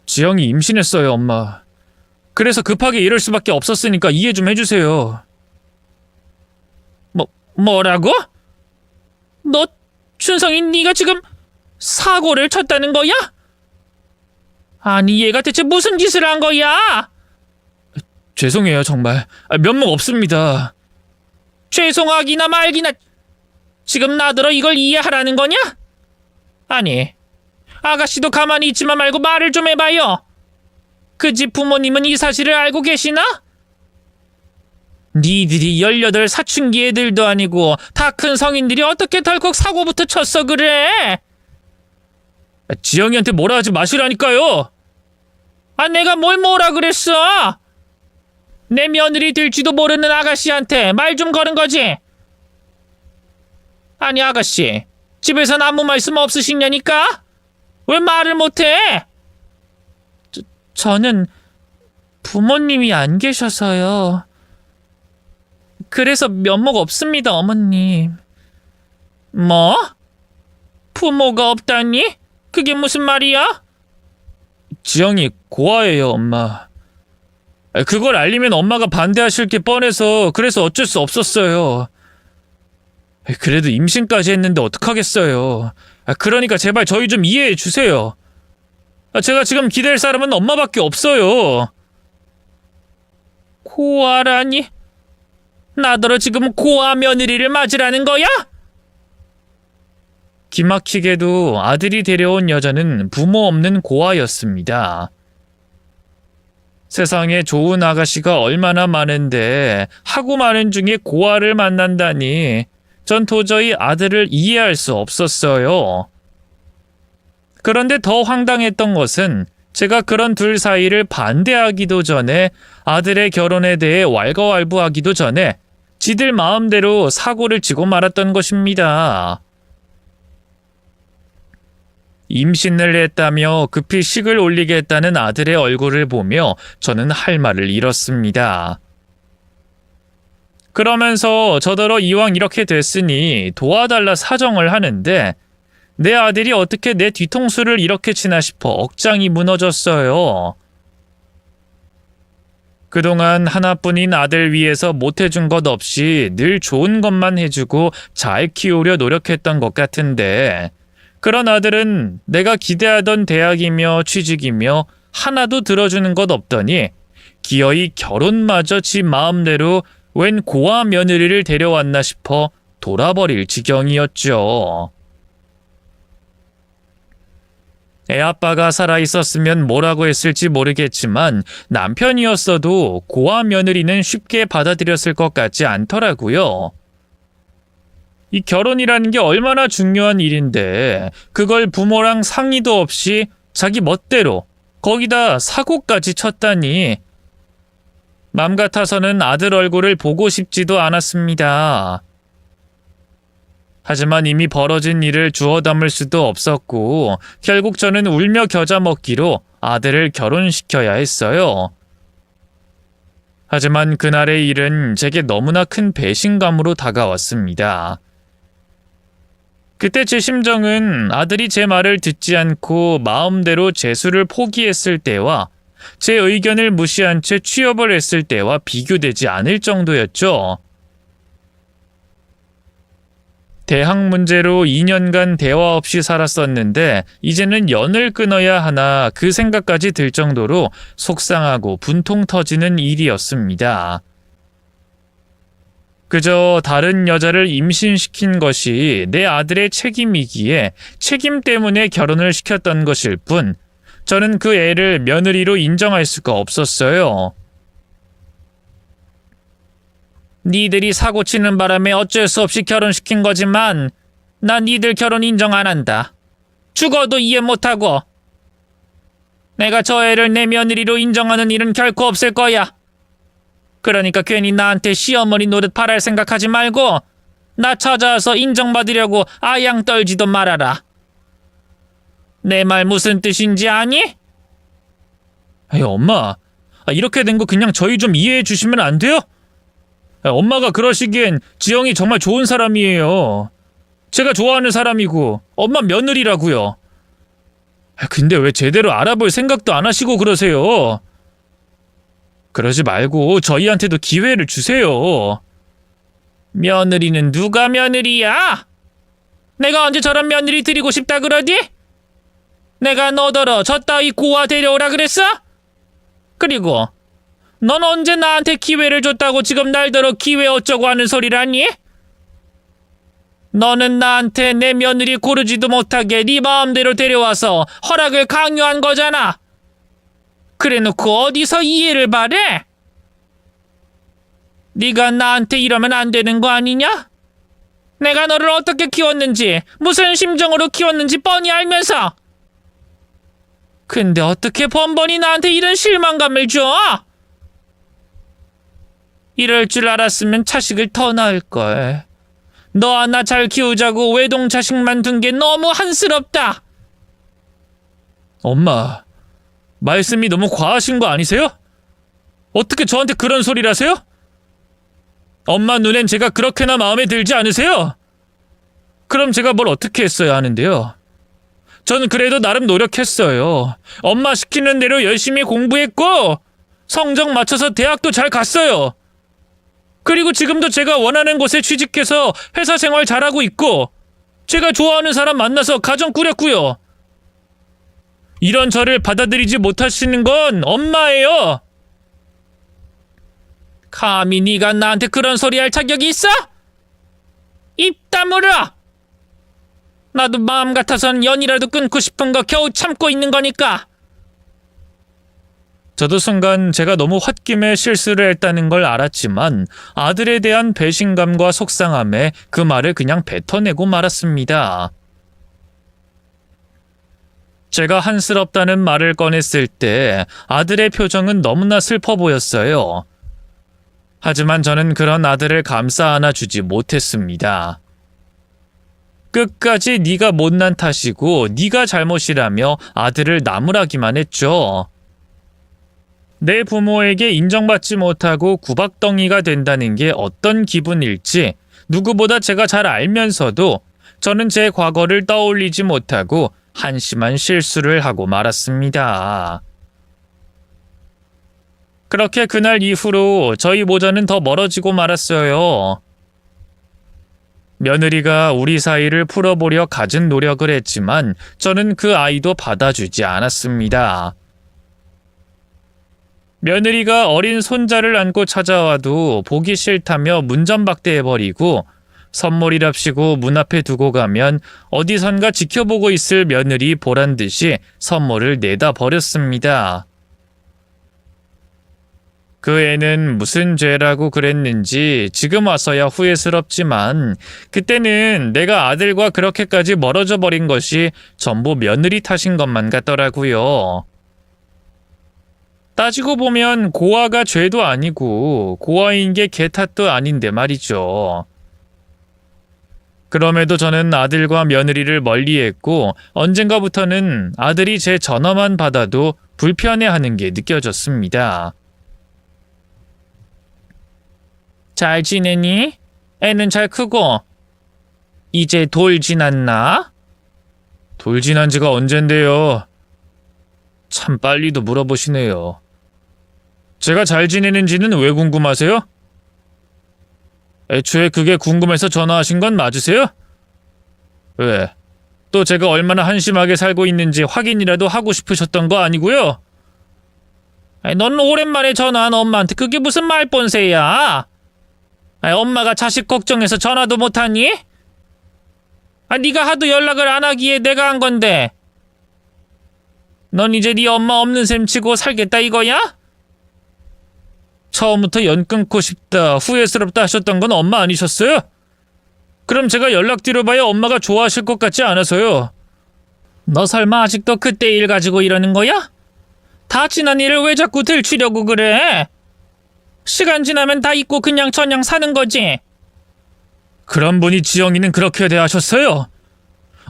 지영이 임신했어요, 엄마. 그래서 급하게 이럴 수밖에 없었으니까 이해 좀 해주세요. 뭐라고? 너, 춘성이, 네가 지금 사고를 쳤다는 거야? 아니, 얘가 대체 무슨 짓을 한 거야? 죄송해요, 정말. 면목 없습니다. 죄송하기나 말기나 지금 나더러 이걸 이해하라는 거냐? 아니, 아가씨도 가만히 있지만 말고 말을 좀 해봐요. 그 집 부모님은 이 사실을 알고 계시나? 니들이 18 사춘기 애들도 아니고 다 큰 성인들이 어떻게 덜컥 사고부터 쳤어 그래? 지영이한테 뭐라 하지 마시라니까요. 아, 내가 뭘 뭐라 그랬어? 내 며느리 될지도 모르는 아가씨한테 말 좀 거는 거지? 아니, 아가씨, 집에선 아무 말씀 없으시냐니까? 왜 말을 못해? 저는 부모님이 안 계셔서요. 그래서 면목 없습니다, 어머님. 뭐? 부모가 없다니? 그게 무슨 말이야? 지영이 고아예요, 엄마. 그걸 알리면 엄마가 반대하실 게 뻔해서 그래서 어쩔 수 없었어요. 그래도 임신까지 했는데 어떡하겠어요. 그러니까 제발 저희 좀 이해해 주세요. 제가 지금 기댈 사람은 엄마밖에 없어요. 고아라니? 나더러 지금 고아 며느리를 맞으라는 거야? 기막히게도 아들이 데려온 여자는 부모 없는 고아였습니다. 세상에 좋은 아가씨가 얼마나 많은데 하고 많은 중에 고아를 만난다니 전 도저히 아들을 이해할 수 없었어요. 그런데 더 황당했던 것은 제가 그런 둘 사이를 반대하기도 전에 아들의 결혼에 대해 왈가왈부하기도 전에 지들 마음대로 사고를 치고 말았던 것입니다. 임신을 했다며 급히 식을 올리겠다는 아들의 얼굴을 보며 저는 할 말을 잃었습니다. 그러면서 저더러 이왕 이렇게 됐으니 도와달라 사정을 하는데 내 아들이 어떻게 내 뒤통수를 이렇게 치나 싶어 억장이 무너졌어요. 그동안 하나뿐인 아들 위해서 못해준 것 없이 늘 좋은 것만 해주고 잘 키우려 노력했던 것 같은데 그런 아들은 내가 기대하던 대학이며 취직이며 하나도 들어주는 것 없더니 기어이 결혼마저 지 마음대로 웬 고아 며느리를 데려왔나 싶어 돌아버릴 지경이었죠. 애아빠가 살아있었으면 뭐라고 했을지 모르겠지만 남편이었어도 고아 며느리는 쉽게 받아들였을 것 같지 않더라고요. 이 결혼이라는 게 얼마나 중요한 일인데 그걸 부모랑 상의도 없이 자기 멋대로 거기다 사고까지 쳤다니 맘 같아서는 아들 얼굴을 보고 싶지도 않았습니다. 하지만 이미 벌어진 일을 주워 담을 수도 없었고 결국 저는 울며 겨자 먹기로 아들을 결혼시켜야 했어요. 하지만 그날의 일은 제게 너무나 큰 배신감으로 다가왔습니다. 1년 전에 결혼한 아들을 1년 만에 낳게 된 건 정말 너무나 큰 배신감이었어요. 하지만 그날의 일은 제게 너무나 큰 배신감으로 다가왔습니다. 하지만 그날의 일은 제게 너무나 큰 배신감으로 다가왔습니다. 그때 제 심정은 아들이 제 말을 듣지 않고 마음대로 재수를 포기했을 때와 제 의견을 무시한 채 취업을 했을 때와 비교되지 않을 정도였죠. 대학 문제로 2년간 대화 없이 살았었는데 이제는 연을 끊어야 하나 그 생각까지 들 정도로 속상하고 분통 터지는 일이었습니다. 그저 다른 여자를 임신시킨 것이 내 아들의 책임이기에 책임 때문에 결혼을 시켰던 것일 뿐 저는 그 애를 며느리로 인정할 수가 없었어요. 니들이 사고치는 바람에 어쩔 수 없이 결혼시킨 거지만 난 니들 결혼 인정 안 한다. 죽어도 이해 못하고. 내가 저 애를 내 며느리로 인정하는 일은 결코 없을 거야. 그러니까 괜히 나한테 시어머니 노릇 바랄 생각하지 말고 나 찾아와서 인정받으려고 아양 떨지도 말아라. 내 말 무슨 뜻인지 아니? 아이, 엄마. 이렇게 된 거 그냥 저희 좀 이해해 주시면 안 돼요? 엄마가 그러시기엔 지영이 정말 좋은 사람이에요. 제가 좋아하는 사람이고 엄마 며느리라고요. 근데 왜 제대로 알아볼 생각도 안 하시고 그러세요? 그러지 말고 저희한테도 기회를 주세요. 며느리는 누가 며느리야? 내가 언제 저런 며느리 드리고 싶다 그러디? 내가 너더러 저 따위 고아 데려오라 그랬어? 그리고 넌 언제 나한테 기회를 줬다고 지금 날더러 기회 어쩌고 하는 소리라니? 너는 나한테 내 며느리 고르지도 못하게 네 마음대로 데려와서 허락을 강요한 거잖아. 그래놓고 어디서 이해를 바래? 네가 나한테 이러면 안 되는 거 아니냐? 내가 너를 어떻게 키웠는지, 무슨 심정으로 키웠는지 뻔히 알면서. 근데 어떻게 번번이 나한테 이런 실망감을 줘? 이럴 줄 알았으면 자식을 더 낳을걸. 너 하나 잘 키우자고 외동 자식만 둔 게 너무 한스럽다. 엄마, 말씀이 너무 과하신 거 아니세요? 어떻게 저한테 그런 소리를 하세요? 엄마 눈엔 제가 그렇게나 마음에 들지 않으세요? 그럼 제가 뭘 어떻게 했어야 하는데요? 저는 그래도 나름 노력했어요. 엄마 시키는 대로 열심히 공부했고 성적 맞춰서 대학도 잘 갔어요. 그리고 지금도 제가 원하는 곳에 취직해서 회사 생활 잘하고 있고 제가 좋아하는 사람 만나서 가정 꾸렸고요. 이런 저를 받아들이지 못하시는 건 엄마예요. 감히 네가 나한테 그런 소리 할 자격이 있어? 입 다물어! 나도 마음 같아선 연이라도 끊고 싶은 거 겨우 참고 있는 거니까. 저도 순간 제가 너무 홧김에 실수를 했다는 걸 알았지만 아들에 대한 배신감과 속상함에 그 말을 그냥 뱉어내고 말았습니다. 제가 한스럽다는 말을 꺼냈을 때 아들의 표정은 너무나 슬퍼 보였어요. 하지만 저는 그런 아들을 감싸 안아주지 못했습니다. 끝까지 네가 못난 탓이고 네가 잘못이라며 아들을 나무라기만 했죠. 내 부모에게 인정받지 못하고 구박덩이가 된다는 게 어떤 기분일지 누구보다 제가 잘 알면서도 저는 제 과거를 떠올리지 못하고 한심한 실수를 하고 말았습니다. 그렇게 그날 이후로 저희 모자는 더 멀어지고 말았어요. 며느리가 우리 사이를 풀어보려 갖은 노력을 했지만 저는 그 아이도 받아주지 않았습니다. 며느리가 어린 손자를 안고 찾아와도 보기 싫다며 문전박대해버리고 선물이랍시고 문 앞에 두고 가면 어디선가 지켜보고 있을 며느리 보란듯이 선물을 내다 버렸습니다. 그 애는 무슨 죄라고 그랬는지 지금 와서야 후회스럽지만 그때는 내가 아들과 그렇게까지 멀어져 버린 것이 전부 며느리 탓인 것만 같더라고요. 따지고 보면 고아가 죄도 아니고 고아인 게 개 탓도 아닌데 말이죠. 그럼에도 저는 아들과 며느리를 멀리했고 언젠가부터는 아들이 제 전화만 받아도 불편해하는 게 느껴졌습니다. 잘 지내니? 애는 잘 크고? 이제 돌 지났나? 돌 지난 지가 언젠데요. 참 빨리도 물어보시네요. 제가 잘 지내는지는 왜 궁금하세요? 애초에 그게 궁금해서 전화하신 건 맞으세요? 왜? 또 제가 얼마나 한심하게 살고 있는지 확인이라도 하고 싶으셨던 거 아니고요? 넌 오랜만에 전화한 엄마한테 그게 무슨 말본세야? 엄마가 자식 걱정해서 전화도 못하니? 네가 하도 연락을 안 하기에 내가 한 건데. 넌 이제 네 엄마 없는 셈 치고 살겠다 이거야? 처음부터 연 끊고 싶다, 후회스럽다 하셨던 건 엄마 아니셨어요? 그럼 제가 연락드려봐야 엄마가 좋아하실 것 같지 않아서요. 너 설마 아직도 그때 일 가지고 이러는 거야? 다 지난 일을 왜 자꾸 들추려고 그래? 시간 지나면 다 잊고 그냥 저냥 사는 거지. 그런 분이 지영이는 그렇게 대하셨어요?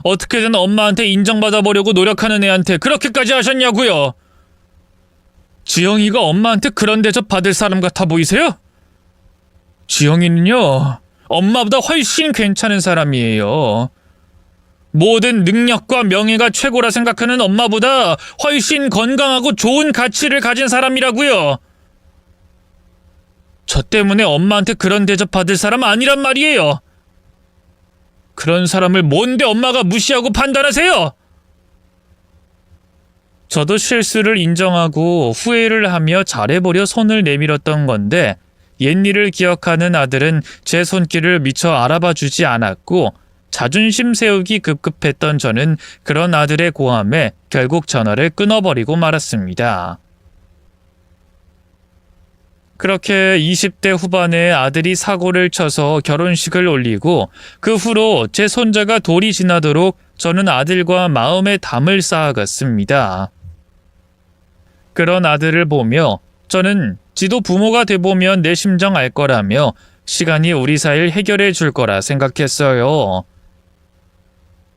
어떻게든 엄마한테 인정받아 보려고 노력하는 애한테 그렇게까지 하셨냐고요? 지영이가 엄마한테 그런 대접 받을 사람 같아 보이세요? 지영이는요, 엄마보다 훨씬 괜찮은 사람이에요. 모든 능력과 명예가 최고라 생각하는 엄마보다 훨씬 건강하고 좋은 가치를 가진 사람이라고요. 저 때문에 엄마한테 그런 대접 받을 사람 아니란 말이에요. 그런 사람을 뭔데 엄마가 무시하고 판단하세요? 저도 실수를 인정하고 후회를 하며 잘해보려 손을 내밀었던 건데 옛일을 기억하는 아들은 제 손길을 미처 알아봐 주지 않았고 자존심 세우기 급급했던 저는 그런 아들의 고함에 결국 전화를 끊어버리고 말았습니다. 그렇게 20대 후반에 아들이 사고를 쳐서 결혼식을 올리고 그 후로 제 손자가 돌이 지나도록 저는 아들과 마음의 담을 쌓아갔습니다. 그런 아들을 보며 저는 지도 부모가 돼보면 내 심정 알 거라며 시간이 우리 사이를 해결해 줄 거라 생각했어요.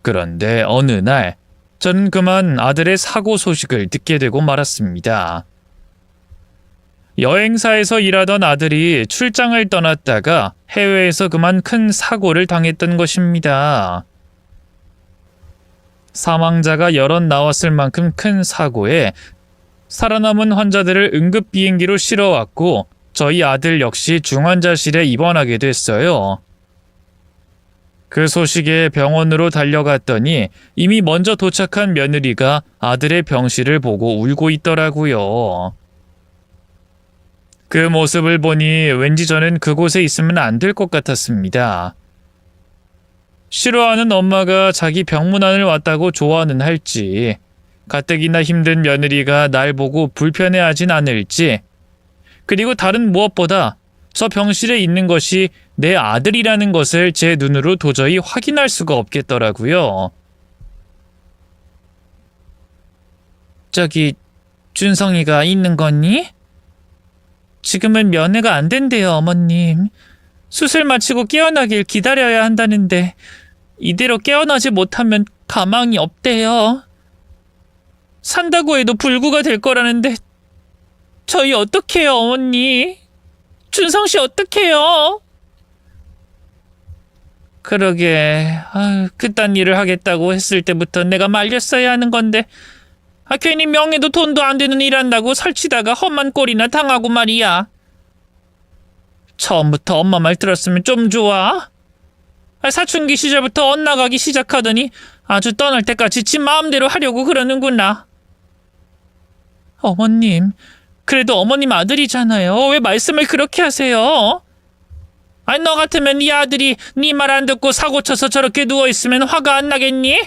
그런데 어느 날 저는 그만 아들의 사고 소식을 듣게 되고 말았습니다. 여행사에서 일하던 아들이 출장을 떠났다가 해외에서 그만 큰 사고를 당했던 것입니다. 사망자가 여럿 나왔을 만큼 큰 사고에 살아남은 환자들을 응급비행기로 실어왔고 저희 아들 역시 중환자실에 입원하게 됐어요. 그 소식에 병원으로 달려갔더니 이미 먼저 도착한 며느리가 아들의 병실을 보고 울고 있더라고요. 그 모습을 보니 왠지 저는 그곳에 있으면 안 될 것 같았습니다. 싫어하는 엄마가 자기 병문안을 왔다고 좋아는 할지, 가뜩이나 힘든 며느리가 날 보고 불편해하진 않을지, 그리고 다른 무엇보다 저 병실에 있는 것이 내 아들이라는 것을 제 눈으로 도저히 확인할 수가 없겠더라고요. 저기, 준성이가 있는 거니? 지금은 면회가 안 된대요, 어머님. 수술 마치고 깨어나길 기다려야 한다는데 이대로 깨어나지 못하면 가망이 없대요. 산다고 해도 불구가 될 거라는데 저희 어떡해요, 어머니? 준성 씨 어떡해요? 그러게, 그딴 일을 하겠다고 했을 때부터 내가 말렸어야 하는 건데 괜히 명예도 돈도 안 되는 일 한다고 설치다가 험한 꼴이나 당하고 말이야. 처음부터 엄마 말 들었으면 좀 좋아. 사춘기 시절부터 엇나가기 시작하더니 아주 떠날 때까지 지 마음대로 하려고 그러는구나. 어머님, 그래도 어머님 아들이잖아요. 왜 말씀을 그렇게 하세요? 너 같으면 이 아들이 네 말 안 듣고 사고 쳐서 저렇게 누워있으면 화가 안 나겠니?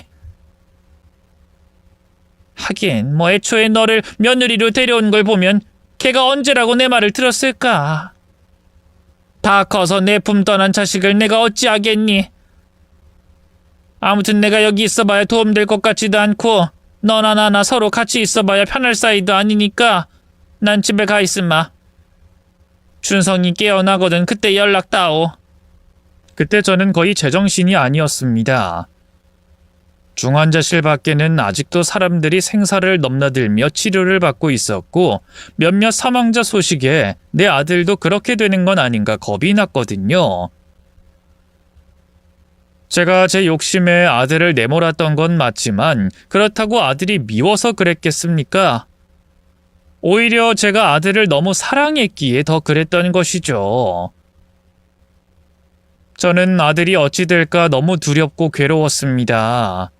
하긴 애초에 너를 며느리로 데려온 걸 보면 걔가 언제라고 내 말을 들었을까? 다 커서 내 품 떠난 자식을 내가 어찌하겠니? 아무튼 내가 여기 있어봐야 도움될 것 같지도 않고 너나 나나 서로 같이 있어봐야 편할 사이도 아니니까 난 집에 가 있으마. 준성이 깨어나거든 그때 연락 따오. 그때 저는 거의 제정신이 아니었습니다. 중환자실 밖에는 아직도 사람들이 생사를 넘나들며 치료를 받고 있었고 몇몇 사망자 소식에 내 아들도 그렇게 되는 건 아닌가 겁이 났거든요. 제가 제 욕심에 아들을 내몰았던 건 맞지만 그렇다고 아들이 미워서 그랬겠습니까? 오히려 제가 아들을 너무 사랑했기에 더 그랬던 것이죠. 저는 아들이 어찌 될까 너무 두렵고 괴로웠습니다.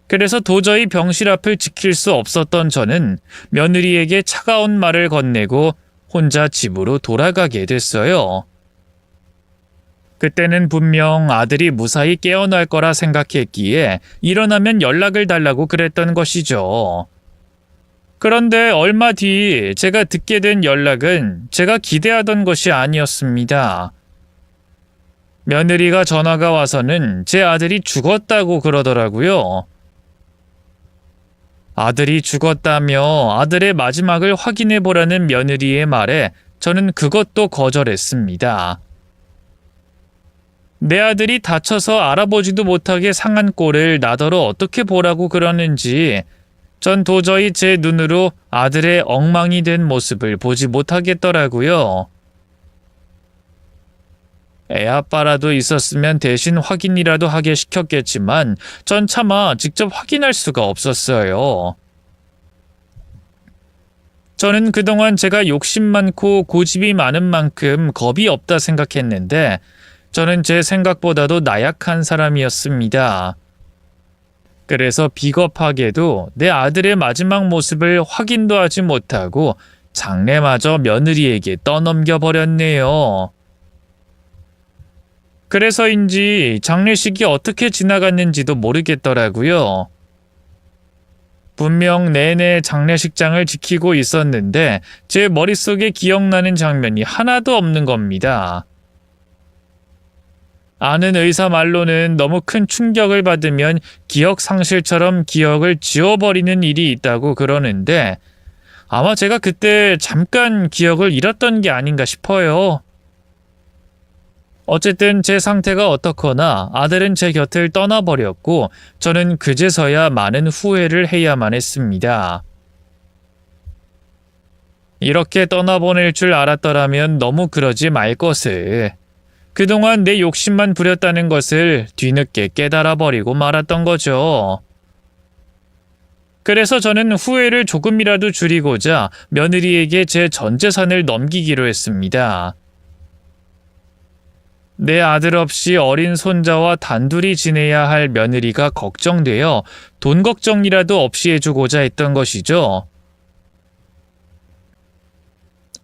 그래서 도저히 병실 앞을 지킬 수 없었던 저는 며느리에게 차가운 말을 건네고 혼자 집으로 돌아가게 됐어요. 그때는 분명 아들이 무사히 깨어날 거라 생각했기에 일어나면 연락을 달라고 그랬던 것이죠. 그런데 얼마 뒤 제가 듣게 된 연락은 제가 기대하던 것이 아니었습니다. 며느리가 전화가 와서는 제 아들이 죽었다고 그러더라고요. 아들이 죽었다며 아들의 마지막을 확인해 보라는 며느리의 말에 저는 그것도 거절했습니다. 내 아들이 다쳐서 알아보지도 못하게 상한 꼴을 나더러 어떻게 보라고 그러는지 전 도저히 제 눈으로 아들의 엉망이 된 모습을 보지 못하겠더라고요. 애아빠라도 있었으면 대신 확인이라도 하게 시켰겠지만 전 차마 직접 확인할 수가 없었어요. 저는 그동안 제가 욕심 많고 고집이 많은 만큼 겁이 없다 생각했는데 저는 제 생각보다도 나약한 사람이었습니다. 그래서 비겁하게도 내 아들의 마지막 모습을 확인도 하지 못하고 장례마저 며느리에게 떠넘겨 버렸네요. 그래서인지 장례식이 어떻게 지나갔는지도 모르겠더라고요. 분명 내내 장례식장을 지키고 있었는데 제 머릿속에 기억나는 장면이 하나도 없는 겁니다. 아는 의사 말로는 너무 큰 충격을 받으면 기억 상실처럼 기억을 지워버리는 일이 있다고 그러는데 아마 제가 그때 잠깐 기억을 잃었던 게 아닌가 싶어요. 어쨌든 제 상태가 어떻거나 아들은 제 곁을 떠나버렸고 저는 그제서야 많은 후회를 해야만 했습니다. 이렇게 떠나보낼 줄 알았더라면 너무 그러지 말 것을. 그동안 내 욕심만 부렸다는 것을 뒤늦게 깨달아버리고 말았던 거죠. 그래서 저는 후회를 조금이라도 줄이고자 며느리에게 제 전 재산을 넘기기로 했습니다. 내 아들 없이 어린 손자와 단둘이 지내야 할 며느리가 걱정되어 돈 걱정이라도 없이 해주고자 했던 것이죠.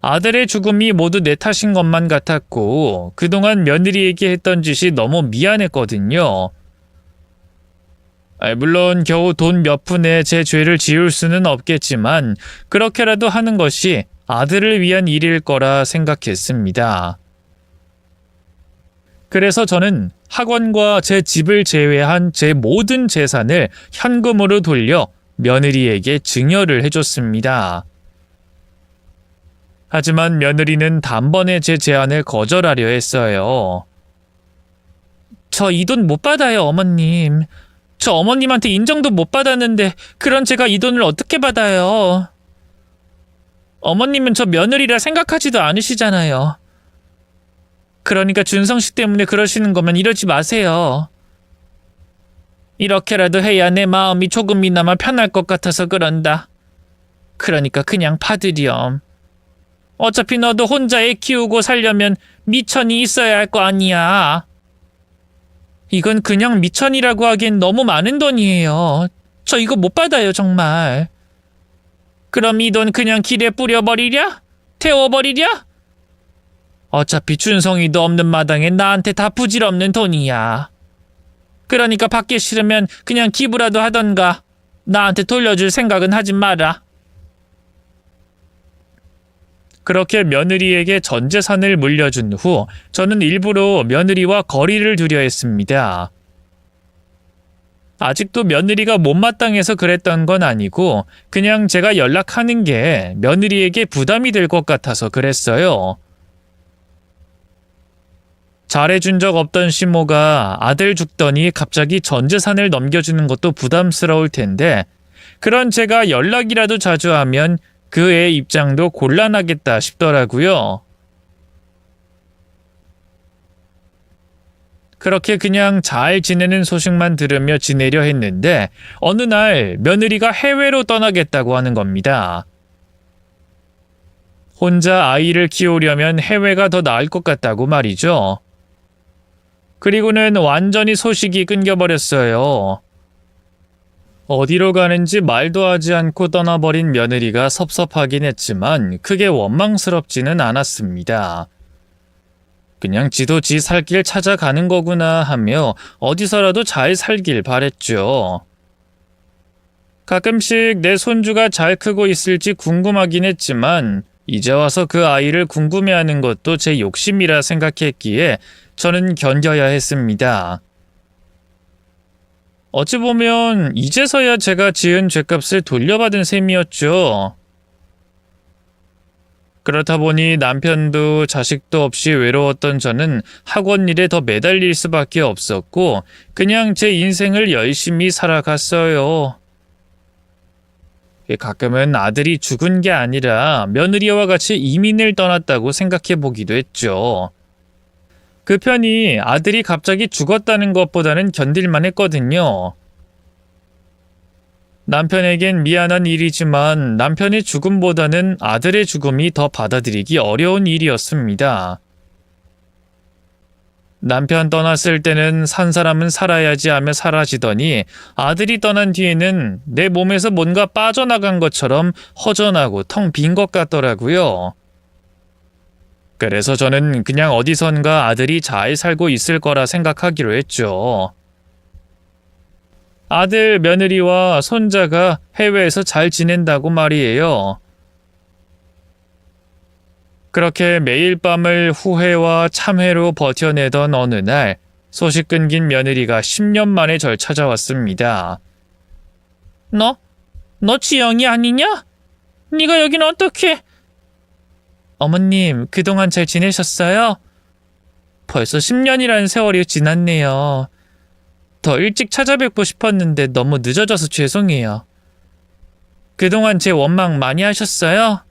아들의 죽음이 모두 내 탓인 것만 같았고 그동안 며느리에게 했던 짓이 너무 미안했거든요. 물론 겨우 돈 몇 푼에 제 죄를 지울 수는 없겠지만 그렇게라도 하는 것이 아들을 위한 일일 거라 생각했습니다. 그래서 저는 학원과 제 집을 제외한 제 모든 재산을 현금으로 돌려 며느리에게 증여를 해줬습니다. 하지만 며느리는 단번에 제 제안을 거절하려 했어요. 저 이 돈 못 받아요, 어머님. 저 어머님한테 인정도 못 받았는데 그런 제가 이 돈을 어떻게 받아요? 어머님은 저 며느리라 생각하지도 않으시잖아요. 그러니까 준성 씨 때문에 그러시는 거면 이러지 마세요. 이렇게라도 해야 내 마음이 조금이나마 편할 것 같아서 그런다. 그러니까 그냥 받으렴. 어차피 너도 혼자 애 키우고 살려면 미천이 있어야 할 거 아니야. 이건 그냥 미천이라고 하기엔 너무 많은 돈이에요. 저 이거 못 받아요, 정말. 그럼 이 돈 그냥 길에 뿌려버리랴? 태워버리랴? 어차피 준성이도 없는 마당에 나한테 다 부질없는 돈이야. 그러니까 받기 싫으면 그냥 기부라도 하던가 나한테 돌려줄 생각은 하지 마라. 그렇게 며느리에게 전 재산을 물려준 후 저는 일부러 며느리와 거리를 두려 했습니다. 아직도 며느리가 못마땅해서 그랬던 건 아니고 그냥 제가 연락하는 게 며느리에게 부담이 될 것 같아서 그랬어요. 잘해준 적 없던 시모가 아들 죽더니 갑자기 전 재산을 넘겨주는 것도 부담스러울 텐데 그런 제가 연락이라도 자주 하면 그 애 입장도 곤란하겠다 싶더라고요. 그렇게 그냥 잘 지내는 소식만 들으며 지내려 했는데 어느 날 며느리가 해외로 떠나겠다고 하는 겁니다. 혼자 아이를 키우려면 해외가 더 나을 것 같다고 말이죠. 그리고는 완전히 소식이 끊겨버렸어요. 어디로 가는지 말도 하지 않고 떠나버린 며느리가 섭섭하긴 했지만 크게 원망스럽지는 않았습니다. 그냥 지도 지 살 길 찾아가는 거구나 하며 어디서라도 잘 살길 바랬죠. 가끔씩 내 손주가 잘 크고 있을지 궁금하긴 했지만 이제 와서 그 아이를 궁금해하는 것도 제 욕심이라 생각했기에 저는 견뎌야 했습니다. 어찌 보면 이제서야 제가 지은 죄값을 돌려받은 셈이었죠. 그렇다 보니 남편도 자식도 없이 외로웠던 저는 학원 일에 더 매달릴 수밖에 없었고 그냥 제 인생을 열심히 살아갔어요. 가끔은 아들이 죽은 게 아니라 며느리와 같이 이민을 떠났다고 생각해 보기도 했죠. 그 편이 아들이 갑자기 죽었다는 것보다는 견딜만 했거든요. 남편에겐 미안한 일이지만 남편의 죽음보다는 아들의 죽음이 더 받아들이기 어려운 일이었습니다. 남편 떠났을 때는 산 사람은 살아야지 하며 사라지더니 아들이 떠난 뒤에는 내 몸에서 뭔가 빠져나간 것처럼 허전하고 텅 빈 것 같더라고요. 그래서 저는 그냥 어디선가 아들이 잘 살고 있을 거라 생각하기로 했죠. 아들, 며느리와 손자가 해외에서 잘 지낸다고 말이에요. 그렇게 매일 밤을 후회와 참회로 버텨내던 어느 날 소식 끊긴 며느리가 10년 만에 절 찾아왔습니다. 너 지영이 아니냐? 네가 여긴 어떻게? 어머님, 그동안 잘 지내셨어요? 벌써 10년이라는 세월이 지났네요. 더 일찍 찾아뵙고 싶었는데 너무 늦어져서 죄송해요. 그동안 제 원망 많이 하셨어요?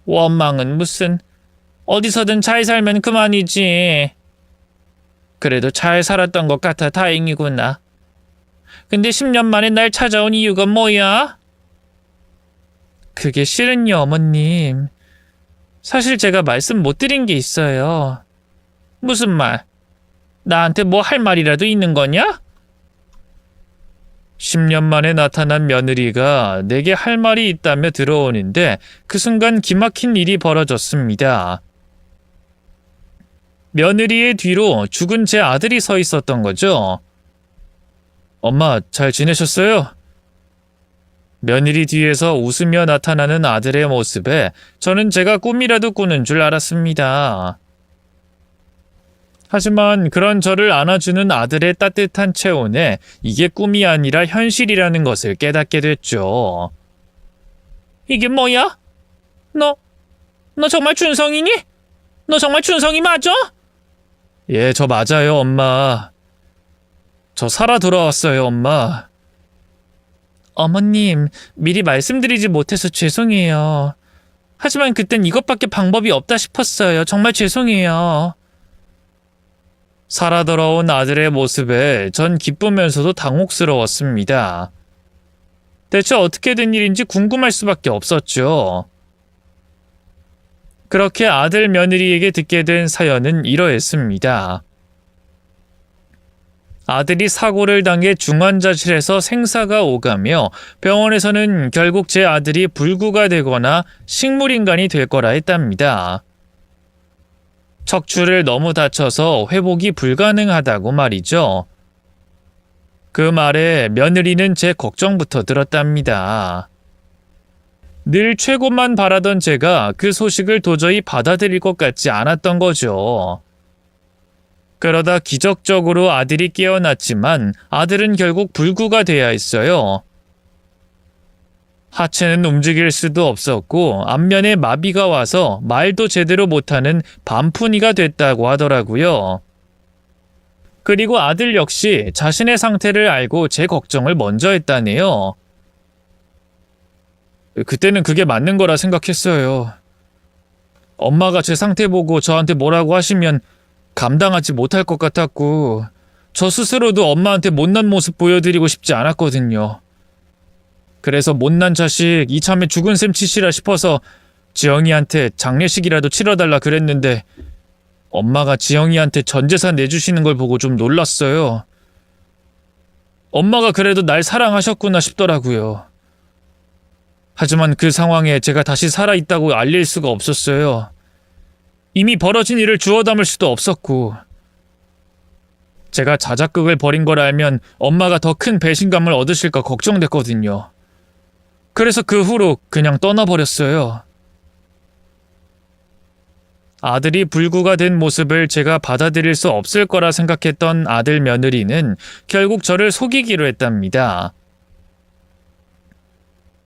원망은 무슨, 어디서든 잘 살면 그만이지. 그래도 잘 살았던 것 같아 다행이구나. 근데 10년 만에 날 찾아온 이유가 뭐야? 그게 실은요, 어머님. 사실 제가 말씀 못 드린 게 있어요. 무슨 말? 나한테 뭐 할 말이라도 있는 거냐? 10년 만에 나타난 며느리가 내게 할 말이 있다며 들어오는데 그 순간 기막힌 일이 벌어졌습니다. 며느리의 뒤로 죽은 제 아들이 서 있었던 거죠. 엄마, 잘 지내셨어요? 며느리 뒤에서 웃으며 나타나는 아들의 모습에 저는 제가 꿈이라도 꾸는 줄 알았습니다. 하지만 그런 저를 안아주는 아들의 따뜻한 체온에 이게 꿈이 아니라 현실이라는 것을 깨닫게 됐죠. 이게 뭐야? 너 정말 준성이니? 너 정말 준성이 맞아? 예, 저 맞아요, 엄마. 저 살아 돌아왔어요, 엄마. 어머님, 미리 말씀드리지 못해서 죄송해요. 하지만 그땐 이것밖에 방법이 없다 싶었어요. 정말 죄송해요. 살아 돌아온 아들의 모습에 전 기쁘면서도 당혹스러웠습니다. 대체 어떻게 된 일인지 궁금할 수밖에 없었죠. 그렇게 아들 며느리에게 듣게 된 사연은 이러했습니다. 아들이 사고를 당해 중환자실에서 생사가 오가며 병원에서는 결국 제 아들이 불구가 되거나 식물인간이 될 거라 했답니다. 척추를 너무 다쳐서 회복이 불가능하다고 말이죠. 그 말에 며느리는 제 걱정부터 들었답니다. 늘 최고만 바라던 제가 그 소식을 도저히 받아들일 것 같지 않았던 거죠. 그러다 기적적으로 아들이 깨어났지만 아들은 결국 불구가 돼야 했어요. 하체는 움직일 수도 없었고 안면에 마비가 와서 말도 제대로 못하는 반푼이가 됐다고 하더라고요. 그리고 아들 역시 자신의 상태를 알고 제 걱정을 먼저 했다네요. 그때는 그게 맞는 거라 생각했어요. 엄마가 제 상태 보고 저한테 뭐라고 하시면 감당하지 못할 것 같았고 저 스스로도 엄마한테 못난 모습 보여드리고 싶지 않았거든요. 그래서 못난 자식 이참에 죽은 셈 치시라 싶어서 지영이한테 장례식이라도 치러달라 그랬는데 엄마가 지영이한테 전 재산 내주시는 걸 보고 좀 놀랐어요. 엄마가 그래도 날 사랑하셨구나 싶더라고요. 하지만 그 상황에 제가 다시 살아있다고 알릴 수가 없었어요. 이미 벌어진 일을 주워 담을 수도 없었고 제가 자작극을 벌인 걸 알면 엄마가 더 큰 배신감을 얻으실까 걱정됐거든요. 그래서 그 후로 그냥 떠나버렸어요. 아들이 불구가 된 모습을 제가 받아들일 수 없을 거라 생각했던 아들 며느리는 결국 저를 속이기로 했답니다.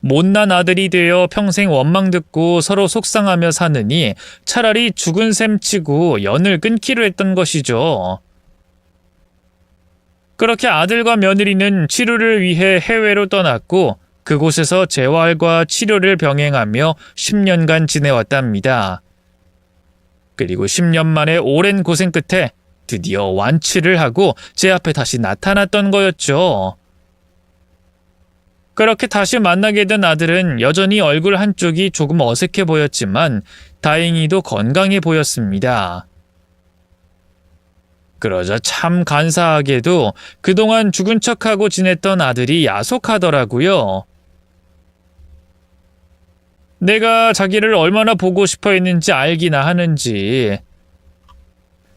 못난 아들이 되어 평생 원망 듣고 서로 속상하며 사느니 차라리 죽은 셈 치고 연을 끊기로 했던 것이죠. 그렇게 아들과 며느리는 치료를 위해 해외로 떠났고 그곳에서 재활과 치료를 병행하며 10년간 지내왔답니다. 그리고 10년 만에 오랜 고생 끝에 드디어 완치를 하고 제 앞에 다시 나타났던 거였죠. 그렇게 다시 만나게 된 아들은 여전히 얼굴 한쪽이 조금 어색해 보였지만 다행히도 건강해 보였습니다. 그러자 참 간사하게도 그동안 죽은 척하고 지냈던 아들이 야속하더라고요. 내가 자기를 얼마나 보고 싶어 했는지 알기나 하는지.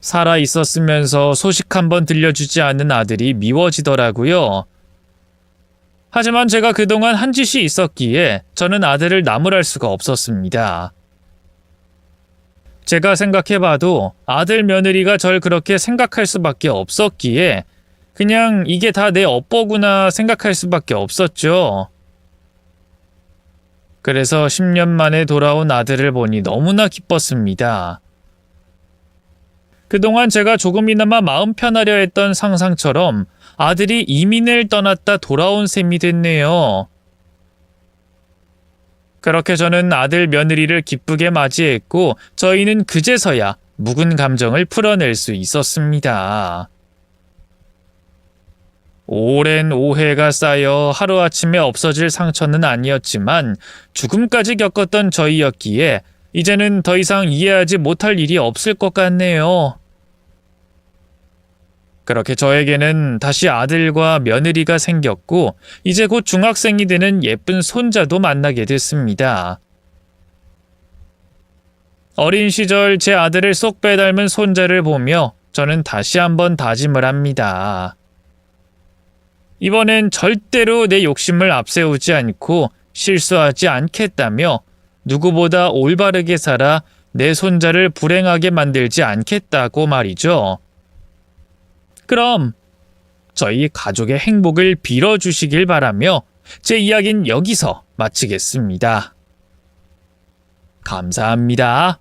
살아 있었으면서 소식 한번 들려주지 않는 아들이 미워지더라고요. 하지만 제가 그동안 한 짓이 있었기에 저는 아들을 나무랄 수가 없었습니다. 제가 생각해봐도 아들 며느리가 절 그렇게 생각할 수밖에 없었기에 그냥 이게 다 내 업보구나 생각할 수밖에 없었죠. 그래서 10년 만에 돌아온 아들을 보니 너무나 기뻤습니다. 그동안 제가 조금이나마 마음 편하려 했던 상상처럼 아들이 이민을 떠났다 돌아온 셈이 됐네요. 그렇게 저는 아들 며느리를 기쁘게 맞이했고 저희는 그제서야 묵은 감정을 풀어낼 수 있었습니다. 오랜 오해가 쌓여 하루아침에 없어질 상처는 아니었지만 죽음까지 겪었던 저희였기에 이제는 더 이상 이해하지 못할 일이 없을 것 같네요. 그렇게 저에게는 다시 아들과 며느리가 생겼고 이제 곧 중학생이 되는 예쁜 손자도 만나게 됐습니다. 어린 시절 제 아들을 쏙 빼닮은 손자를 보며 저는 다시 한번 다짐을 합니다. 이번엔 절대로 내 욕심을 앞세우지 않고 실수하지 않겠다며 누구보다 올바르게 살아 내 손자를 불행하게 만들지 않겠다고 말이죠. 그럼 저희 가족의 행복을 빌어주시길 바라며 제 이야기는 여기서 마치겠습니다. 감사합니다.